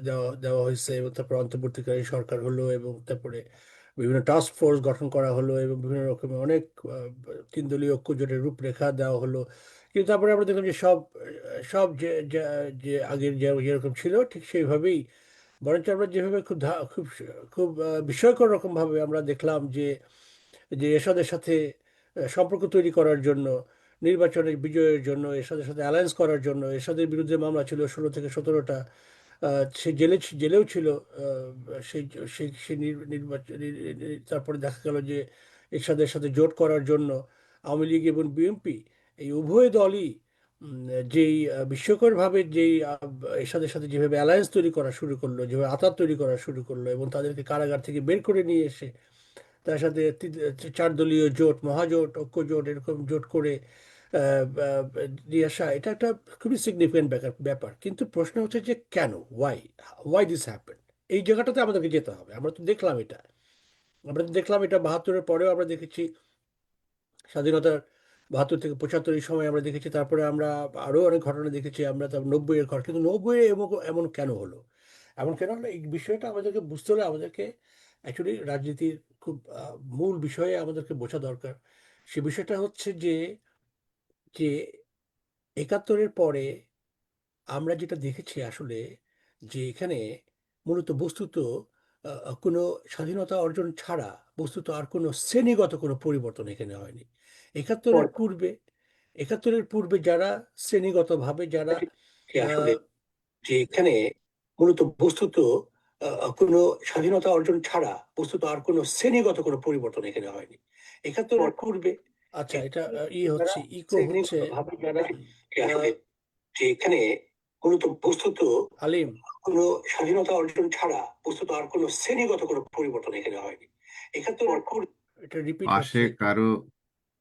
দেওয়া দেওয়া হয়েছে, এবং তারপর অন্তর্বর্তীকালীন সরকার হলো, এবং তারপরে বিভিন্ন টাস্ক ফোর্স গঠন করা হলো, এবং বিভিন্ন রকমের অনেক তিন দলীয় ঐক্যজোটের রূপরেখা দেওয়া হলো। কিন্তু তারপরে আমরা দেখলাম যে সব সব যে যে আগের যেরকম ছিল ঠিক সেইভাবেই, বরঞ্চ আমরা যেভাবে খুব খুব বিস্ময়কর রকম ভাবে আমরা দেখলাম যে যে এরশাদের সাথে সম্পর্ক তৈরি করার জন্য, নির্বাচনের বিজয়ের জন্য, এরশাদের সাথে অ্যালায়েন্স করার জন্য, এরশাদের বিরুদ্ধে মামলা ছিল 16 থেকে 17টা। সে জেলেও ছিল। সেই সেই সেই নির্বাচন, তারপরে দেখা গেল যে এরশাদের সাথে জোট করার জন্য আওয়ামী লীগ এবং বিএনপি, এই উভয় দলই যেই বিস্ময়করভাবে যেই এরশাদের সাথে যেভাবে অ্যালায়েন্স তৈরি করা শুরু করলো, যেভাবে আঁতাত তৈরি করা শুরু করলো, এবং তাদেরকে কারাগার থেকে বের করে নিয়ে এসে তার সাথে চার দলীয় জোট, মহাজোট, ঐক্য জোট, এরকম জোট করে নিয়ে আসা, এটা একটা খুবই সিগনিফিকেন্ট ব্যাপার। কিন্তু প্রশ্ন হচ্ছে যে কেন, ওয়াই ওয়াই দিস হ্যাপেন? এই জায়গাটাতে আমাদেরকে যেতে হবে। আমরা তো দেখলাম এটা 72-এর পরেও আমরা দেখেছি, স্বাধীনতার 72 থেকে 75 এই সময় আমরা দেখেছি, তারপরে আমরা আরো অনেক ঘটনা দেখেছি, আমরা তারপর 90-এর ঘর। কিন্তু 90-এ এমন এমন কেন হলো? এমন কেন হলো, এই বিষয়টা আমাদেরকে বুঝতে হলে আমাদেরকে অ্যাকচুয়ালি রাজনীতির খুব মূল বিষয়ে আমাদেরকে বোঝা দরকার। সে বিষয়টা হচ্ছে যে 71-এর পরে আমরা যেটা দেখেছি আসলে, যে এখানে মূলত বস্তুত কোনো স্বাধীনতা অর্জন ছাড়া বস্তুত আর কোনো শ্রেণীগত কোনো পরিবর্তন এখানে হয়নি। একাত্তরের পূর্বে একাত্তরের পূর্বে যারা শ্রেণীগতভাবে যারা আসলে, যে এখানে মূলত বস্তুত কোনো স্বাধীনতা অর্জন ছাড়া বস্তুত আর কোনো শ্রেণীগত কোনো পরিবর্তন এখানে হয়নি। 71-এর পূর্বে, আচ্ছা এটা হচ্ছে ইকো হচ্ছে ভাবে যারা আসলে, যে এখানে মূলত বস্তুত আলিম কোনো স্বাধীনতা অর্জন ছাড়া বস্তুত আর কোনো শ্রেণীগত কোনো পরিবর্তন এখানে হয়নি। 71-এর পূর্বে, এটা রিপিট পাশে হচ্ছে। কারো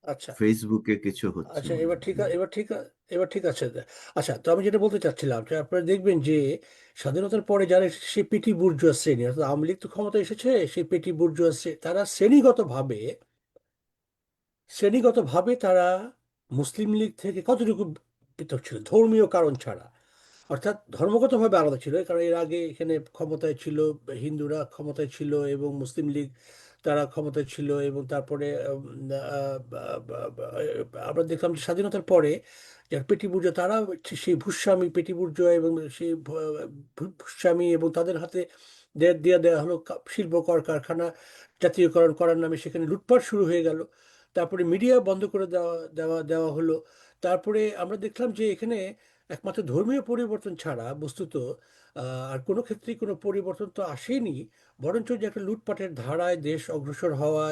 আচ্ছা, ফেসবুকে কিছু হচ্ছে আচ্ছা, মনে এবার হয়। ঠিক এবার ঠিক এবার ঠিক আছে। আচ্ছা, তো আমি যেটা বলতে চাচ্ছিলাম যে আপনারা দেখবেন যে স্বাধীনতার পরে যারা সেই পেটি বুর্জোয়া শ্রেণী, অর্থাৎ আওয়ামী লীগ তো ক্ষমতা এসেছে, সেই পেটি বুর্জোয়া তারা শ্রেণীগতভাবে তারা মুসলিম লীগ থেকে কতটুকু পৃথক ছিল ধর্মীয় কারণ ছাড়া। অর্থাৎ ধর্মগতভাবে আলাদা ছিল, কারণ এর আগে এখানে ক্ষমতায় ছিল হিন্দুরা, ক্ষমতায় ছিল, এবং মুসলিম লীগ তারা ক্ষমতায় ছিল। এবং তারপরে আমরা দেখলাম যে স্বাধীনতার পরে যারা পেটি বুর্জোয়া, তারা সেই ভূস্বামী পেটি বুর্জোয়া, এবং সেই ভূস্বামী, এবং তাদের হাতে দেওয়া হলো শিল্প কারখানা জাতীয়করণ করার নামে সেখানে লুটপাট শুরু হয়ে গেল। তারপরে মিডিয়া বন্ধ করে দেওয়া দেওয়া দেওয়া হলো। তারপরে আমরা দেখলাম যে এখানে একমাত্র ধর্মীয় পরিবর্তন ছাড়া বস্তুত আর কোনো ক্ষেত্রেই কোনো পরিবর্তন তো আসেনি, বরঞ্চ যে একটা লুটপাটের ধারায় দেশ অগ্রসর হওয়া,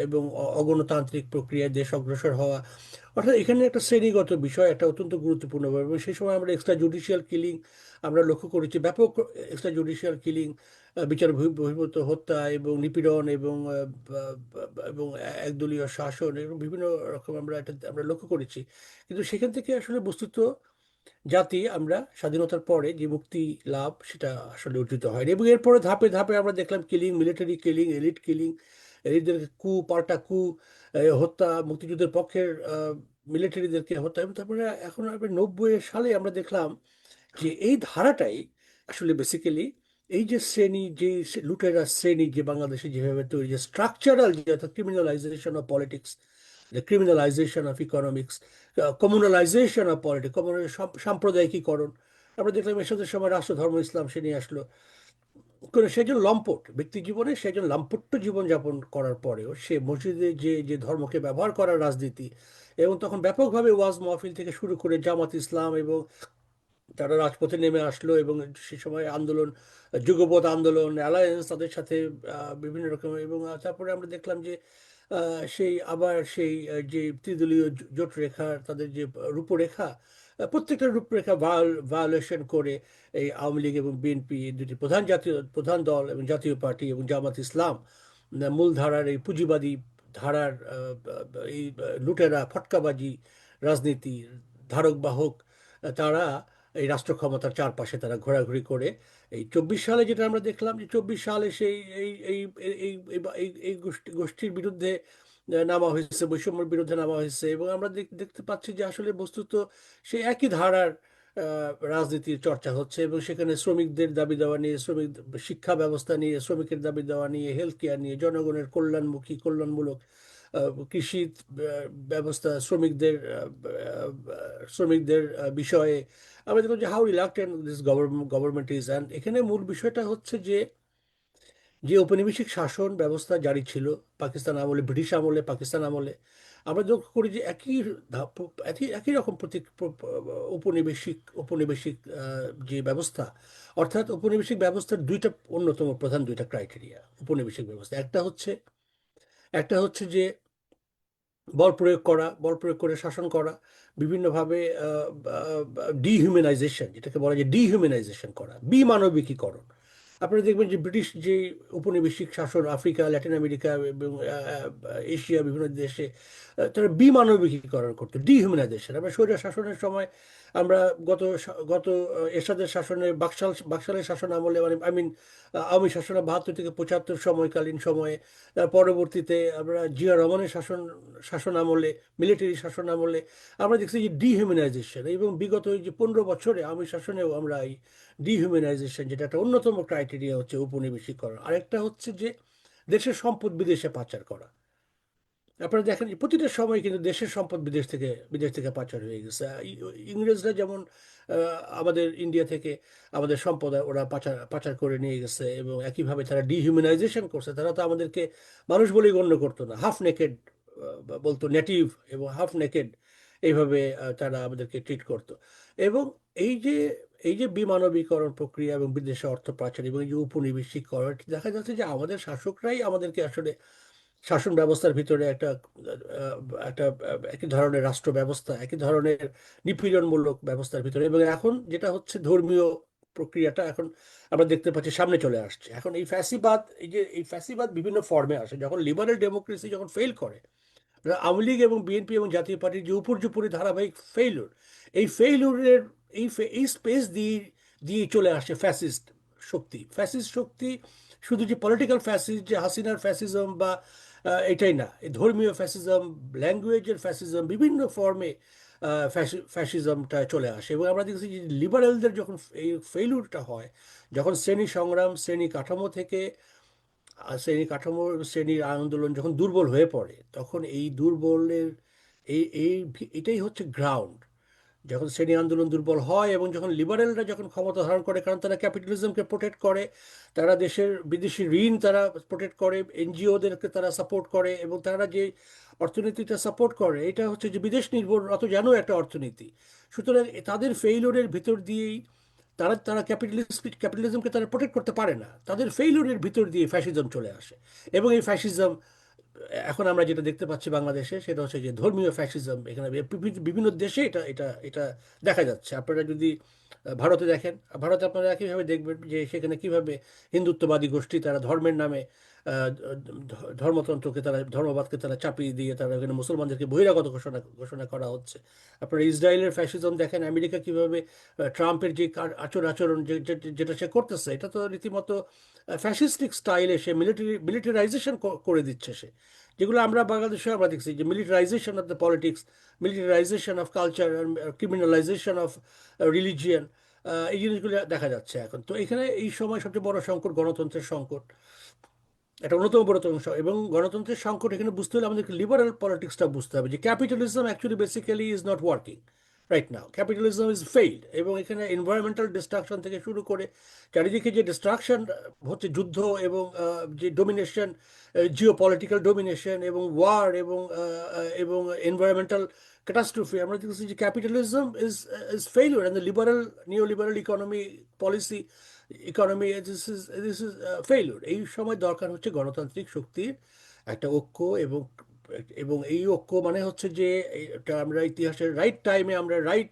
এবং অগণতান্ত্রিক প্রক্রিয়ায় দেশ অগ্রসর হওয়া। অর্থাৎ এখানে একটা শ্রেণীগত বিষয়, একটা অত্যন্ত গুরুত্বপূর্ণ ব্যাপার। এবং সেই সময় আমরা এক্সট্রা জুডিশিয়াল কিলিং আমরা লক্ষ্য করেছি, ব্যাপক এক্সট্রা জুডিশিয়াল কিলিং, বিচার বহির্ভূত হত্যা এবং নিপীড়ন, এবং একদলীয় শাসন, এবং বিভিন্ন রকম আমরা লক্ষ্য করেছি। কিন্তু সেখান থেকে আসলে বস্তুত জাতি আমরা স্বাধীনতার পরে যে মুক্তি লাভ, সেটা আসলে অর্জিত হয়নি। এবং এরপরে ধাপে ধাপে আমরা দেখলাম killing, military killing, elite killing, এলিটদেরকে পাল্টা হত্যা, মুক্তিযুদ্ধের পক্ষের মিলিটারিদেরকে হত্যা। এবং তারপরে এখন আমরা 90 সালে আমরা দেখলাম যে এই ধারাটাই আসলে বেসিক্যালি এই যে শ্রেণী, যে লুটেরা শ্রেণী যে বাংলাদেশে যেভাবে তৈরি, যে স্ট্রাকচারাল, যে অর্থাৎ criminalisation of politics, the criminalization of economics, communalisation of politics, সাম্প্রদায়িকীকরণ। আমরা দেখলাম এসবের সময় রাষ্ট্র ধর্ম ইসলাম সে নিয়ে আসলো। করে সেজন লম্পট ব্যক্তি জীবনে, সেজন লাম্পট্য জীবনযাপন করার পরেও সে মসজিদে যে যে ধর্মকে ব্যবহার করার রাজনীতি, এবং তখন ব্যাপকভাবে ওয়াজ মাহফিল থেকে শুরু করে জামাত ইসলাম, এবং তারা রাজপথে নেমে আসলো। এবং সে সময় আন্দোলন, যুগপৎ আন্দোলন, অ্যালায়েন্স, তাদের সাথে বিভিন্ন রকম। এবং তারপরে আমরা দেখলাম যে সেই যে ত্রিদলীয় জোট রেখার তাদের যে রূপরেখা, প্রত্যেকটা রূপরেখা ভায়োলেশন করে এই আওয়ামী লীগ এবং বিএনপি, দুটি প্রধান দল, এবং জাতীয় পার্টি এবং জামাত ইসলাম, মূল ধারার এই পুঁজিবাদী ধারার এই লুটেরা ফটকাবাজি রাজনীতি ধারক বাহক, তারা এই রাষ্ট্র ক্ষমতার চারপাশে তারা ঘোরাঘুরি করে। এই 24 সালে যেটা আমরা দেখলাম, যে 24 সালে সেই এই এই এই এই এই গোষ্ঠীর বিরুদ্ধে নামা হয়েছে, বৈষম্যের বিরুদ্ধে নামা হয়েছে। এবং আমরা দেখতে পাচ্ছি যে আসলে বস্তুত সেই একই ধারার রাজনীতির চর্চা হচ্ছে, এবং সেখানে শ্রমিকদের দাবি দেওয়া নিয়ে, শিক্ষা ব্যবস্থা নিয়ে, শ্রমিকের দাবি দেওয়া নিয়ে, হেলথ কেয়ার নিয়ে, জনগণের কল্যাণমুখী, কল্যাণমূলক কৃষি ব্যবস্থা, শ্রমিকদের বিষয়ে আমরা দেখুন যে how reluctant this government is. And এখানে মূল বিষয়টা হচ্ছে যে যে ঔপনিবেশিক শাসন ব্যবস্থা জারি ছিল পাকিস্তান আমলে, ব্রিটিশ আমলে, পাকিস্তান আমলে, আমরা লক্ষ্য করি যে একই একই রকম ঔপনিবেশিক যে ব্যবস্থা, অর্থাৎ ঔপনিবেশিক ব্যবস্থার অন্যতম প্রধান দুইটা ক্রাইটেরিয়া ঔপনিবেশিক ব্যবস্থা। একটা হচ্ছে যে বল প্রয়োগ করে শাসন করা, বিভিন্নভাবে ডিহিউম্যানাইজেশন, যেটাকে বলা যায় ডিহিউম্যানাইজেশন করা, বিমানবিকীকরণ। আপনারা দেখবেন যে ব্রিটিশ যে উপনিবেশিক শাসন আফ্রিকা, ল্যাটিন আমেরিকা এবং এশিয়া বিভিন্ন দেশে তারা বিমানবিকীকরণ করতো, ডিহিউম্যানাইজেশন। আমরা স্বৈর শাসনের সময় আমরা গত এরশাদের শাসনে, বাকশালের শাসন আমলে, মানে আই মিন আওয়ামী শাসনে 72 থেকে 75 সময়কালীন সময়ে, তার পরবর্তীতে আমরা জিয়া রহমানের শাসন আমলে, মিলিটারি শাসন আমলে আমরা দেখছি যে ডিহিউম্যানাইজেশন, এবং বিগত এই যে 15 বছরে আওয়ামী শাসনেও আমরা এই ডিহিউম্যানাইজেশন, যেটা একটা অন্যতম ক্রাইটেরিয়া হচ্ছে উপনিবেশিকরণ। আরেকটা হচ্ছে যে দেশের সম্পদ বিদেশে পাচার করা। আপনারা দেখেন যে প্রতিটা সময় কিন্তু দেশের সম্পদ বিদেশ থেকে পাচার হয়ে গেছে। ইংরেজরা যেমন আমাদের ইন্ডিয়া থেকে আমাদের সম্পদ ওরা পাচার পাচার করে নিয়ে গেছে, এবং একইভাবে তারা ডিহিউম্যানাইজেশন করছে। তারা তো আমাদেরকে মানুষ বলেই গণ্য করতো না, হাফ নেকেড বলতো, নেটিভ এবং হাফ নেকেড, এইভাবে তারা আমাদেরকে ট্রিট করতো। এবং এই যে এই যে বিমানবীকরণ প্রক্রিয়া এবং বিদেশে অর্থ পাচার এবং এই যে উপনিবেশিকরণ, দেখা যাচ্ছে যে আমাদের শাসকরাই আমাদেরকে আসলে শাসন ব্যবস্থার ভিতরে একটা একই ধরনের রাষ্ট্র ব্যবস্থা, একই ধরনের নিপীড়নমূলক ব্যবস্থার ভিতরে, এবং এখন যেটা হচ্ছে ধর্মীয় প্রক্রিয়াটা এখন আমরা দেখতে পাচ্ছি সামনে চলে আসছে। এখন এই ফ্যাসিবাদ বিভিন্ন ফর্মে আসে। যখন লিবারেল ডেমোক্রেসি যখন ফেল করে, আওয়ামী লীগ এবং বিএনপি এবং জাতীয় পার্টির যে উপর্যুপরি ধারাবাহিক ফেইলুর, এই ফেইলুরের এই স্পেস দিয়ে দিয়ে চলে আসে ফ্যাসিস্ট শক্তি। শুধু যে পলিটিক্যাল ফ্যাসিস্ট, যে হাসিনার ফ্যাসিজম বা এটাই না, এই ধর্মীয় ফ্যাসিজম, ল্যাঙ্গুয়েজের ফ্যাসিজম, বিভিন্ন ফর্মে ফ্যাসিজমটা চলে আসে। এবং আমরা দেখছি যে লিবারেলদের যখন এই ফেইলুরটা হয়, যখন শ্রেণী সংগ্রাম, শ্রেণীর আন্দোলন যখন দুর্বল হয়ে পড়ে, তখন এই দুর্বলের এটাই হচ্ছে গ্রাউন্ড। যখন শ্রেণী আন্দোলন দুর্বল হয় এবং যখন লিবারেলরা যখন ক্ষমতা ধারণ করে, কারণ তারা ক্যাপিটালিজমকে প্রোটেক্ট করে, তারা দেশের বিদেশি ঋণ তারা প্রোটেক্ট করে, এনজিওদেরকে তারা সাপোর্ট করে, এবং তারা যে অর্থনীতিটা সাপোর্ট করে এটা হচ্ছে যে বিদেশ নির্ভর অত যেন একটা অর্থনীতি। সুতরাং তাদের ফেইলুরের ভিতর দিয়েই তারা তারা ক্যাপিটালিজমকে তারা প্রোটেক্ট করতে পারে না, তাদের ফেইলুরের ভিতর দিয়ে ফ্যাসিজম চলে আসে। এবং এই ফ্যাসিজম এখন আমরা যেটা দেখতে পাচ্ছি বাংলাদেশে, সেটা হচ্ছে যে ধর্মীয় ফ্যাসিজম। এখানে বিভিন্ন দেশে এটা এটা এটা দেখা যাচ্ছে। আপনারা যদি ভারতে দেখেন, ভারতে আপনারা একইভাবে দেখবেন যে সেখানে কিভাবে হিন্দুত্ববাদী গোষ্ঠী তারা ধর্মের নামে ধর্মবাদকে তারা চাপিয়ে দিয়ে তারা এখানে মুসলমানদেরকে বহিরাগত ঘোষণা করা হচ্ছে। আপনারা ইসরায়েলের ফ্যাসিজম দেখেন, আমেরিকা কিভাবে ট্রাম্পের যে আচরণ যেটা সে করতেছে, এটা তো রীতিমতো ফ্যাসিস্টিক স্টাইলে সে মিলিটারাইজেশন করে দিচ্ছে সে, যেগুলো আমরা বাংলাদেশে আমরা দেখছি যে militarisation of the politics, militarisation of culture, criminalisation of religion, এই জিনিসগুলো দেখা যাচ্ছে এখন। তো এখানে এই সময় সবচেয়ে বড় সংকট গণতন্ত্রের সংকট, একটা অন্যতম বড়তম এবং গণতন্ত্রের সংকট এখানে বুঝতে হলে আমাদেরকে লিবারাল পলিটিক্সটা বুঝতে হবে, যে capitalism actually basically is not working right now, capitalism is failed. এবং এখানে এনভায়রনমেন্টাল ডিস্ট্রাকশন থেকে শুরু করে চারিদিকে যে ডিস্ট্রাকশন হচ্ছে, যুদ্ধ এবং যে ডোমিনেশন, জিও পলিটিক্যাল ডোমিনেশন এবং ওয়ার এবং এনভায়রনমেন্টাল ক্যাটাস্ট্রফি, আমরা দেখছি যে capitalism is failure, and the neoliberal economy this is failure. এই সময় দরকার হচ্ছে গণতান্ত্রিক শক্তির একটা ঐক্য, এবং এবং এই ঐক্য মানে হচ্ছে যে এটা আমরা ইতিহাসের রাইট টাইমে আমরা রাইট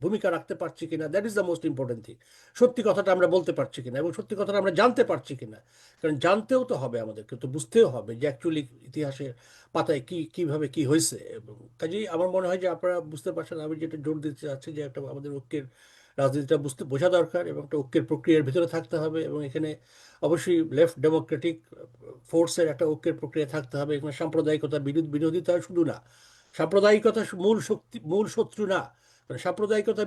ভূমিকা রাখতে পারছি কিনা, that is the most important thing. সত্যি কথাটা আমরা বলতে পারছি কিনা এবং সত্যি কথাটা আমরা জানতে পারছি কিনা। কারণ জানতেও তো হবে, আমাদেরকে তো বুঝতেও হবে যে অ্যাকচুয়ালি ইতিহাসের পাতায় কিভাবে কি হয়েছে। এবং কাজেই আমার মনে হয় যে আপনারা বুঝতে পারছেন আমি যেটা জোর দিতে চাচ্ছি, যে একটা আমাদের ঐক্যের রাজনীতিটা বোঝা দরকার, এবং একটা ঐক্যের প্রক্রিয়ার ভিতরে থাকতে হবে। এবং এখানে অবশ্যই লেফট ডেমোক্রেটিক ফোর্সের একটা ঐক্যের প্রক্রিয়া থাকতে হবে। এখানে সাম্প্রদায়িকতার বিরোধিতা শুধু না, সাম্প্রদায়িকতা মূল শত্রু না, মানে সাম্প্রদায়িকতা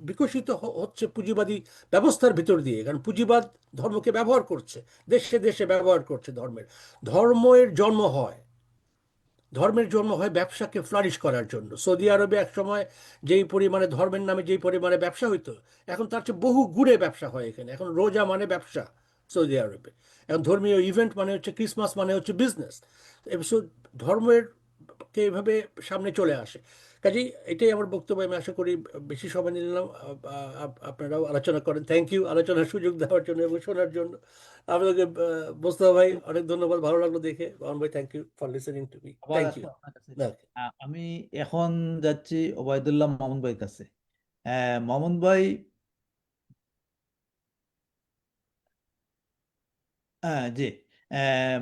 বিকশিত হচ্ছে পুঁজিবাদী ব্যবস্থার ভিতর দিয়ে, কারণ পুঁজিবাদ ধর্মকে ব্যবহার করছে, দেশে দেশে ব্যবহার করছে ধর্মের জন্ম হয়, ধর্মের জন্ম হয় ব্যবসাকে ফ্লারিশ করার জন্য। সৌদি আরবে এক সময় যেই পরিমাণে ধর্মের নামে যেই পরিমাণে ব্যবসা হইতো, এখন তার চেয়ে বহু গুণে ব্যবসা হয় এখানে। এখন রোজা মানে ব্যবসা সৌদি আরবে, এখন ধর্মীয় ইভেন্ট মানে হচ্ছে ক্রিসমাস মানে হচ্ছে বিজনেস। ধর্মের কে এভাবে সামনে চলে আসে। কাজেই এটাই আমার বক্তব্য। আমি আশা করি বেশি সময় নিলাম, আপনারাও আলোচনা করেন। থ্যাংক ইউ আলোচনার সুযোগ দেওয়ার জন্য এবং শোনার জন্য। আপনাকে মোস্তফা ভাই অনেক ধন্যবাদ, ভালো লাগলো দেখে। বাবন ভাই, thank you for listening to me. আবার থ্যাংক ইউ। আসবো আপনার কাছে। আমি এখন যাচ্ছি ওবায়দুল্লাহ মামুন ভাইয়ের কাছে। মামুন ভাই, জি,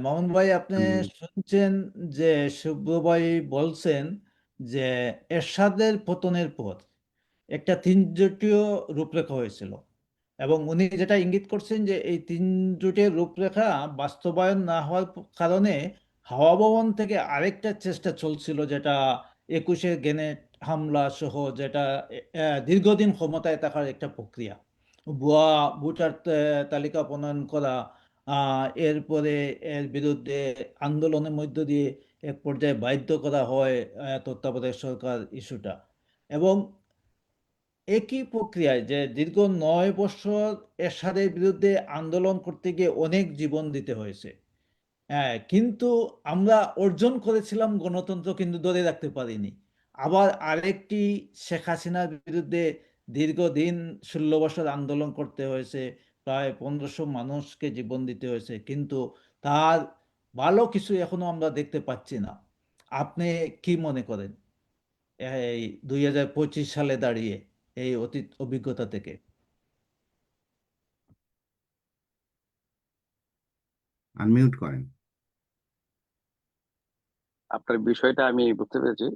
মামুন ভাই, আপনি শুনছেন যে শুভ্র ভাই বলছেন যে এরশাদের পতনের পর একটা তিন জোটীয় রূপরেখা হয়েছিল, এবং উনি যেটা ইঙ্গিত করছেন যে এই তিন জোটের রূপরেখা বাস্তবায়ন না হওয়ার কারণে হাওয়া ভবন থেকে আরেকটা চেষ্টা চলছিল, যেটা 21-এর গ্রেনেড হামলা সহ, যেটা দীর্ঘদিন ক্ষমতায় থাকার একটা প্রক্রিয়া, ভুয়া ভোটার তালিকা প্রণয়ন করা, এরপরে এর বিরুদ্ধে আন্দোলনের মধ্য দিয়ে এক পর্যায়ে বাধ্য করা হয় তত্ত্বাবধায়ক সরকার ইস্যুটা। এবং একই প্রক্রিয়ায় যে দীর্ঘ 9 বছর এরশাদের বিরুদ্ধে আন্দোলন করতে গিয়ে অনেক জীবন দিতে হয়েছে। হ্যাঁ, কিন্তু আমরা অর্জন করেছিলাম গণতন্ত্র, কিন্তু ধরে রাখতে পারিনি। আবার আরেকটি শেখ হাসিনার বিরুদ্ধে দীর্ঘদিন 16 বছর আন্দোলন করতে হয়েছে, প্রায় 1500 মানুষকে জীবন দিতে হয়েছে, কিন্তু তার ভালো কিছু এখনো আমরা দেখতে পাচ্ছি না। আপনি কি মনে করেন এই 2025 সালে দাঁড়িয়ে এই অতীত অভিজ্ঞতা থেকে? আনমিউট করেন। আপনার বিষয়টা আমি বুঝতে পেরেছি।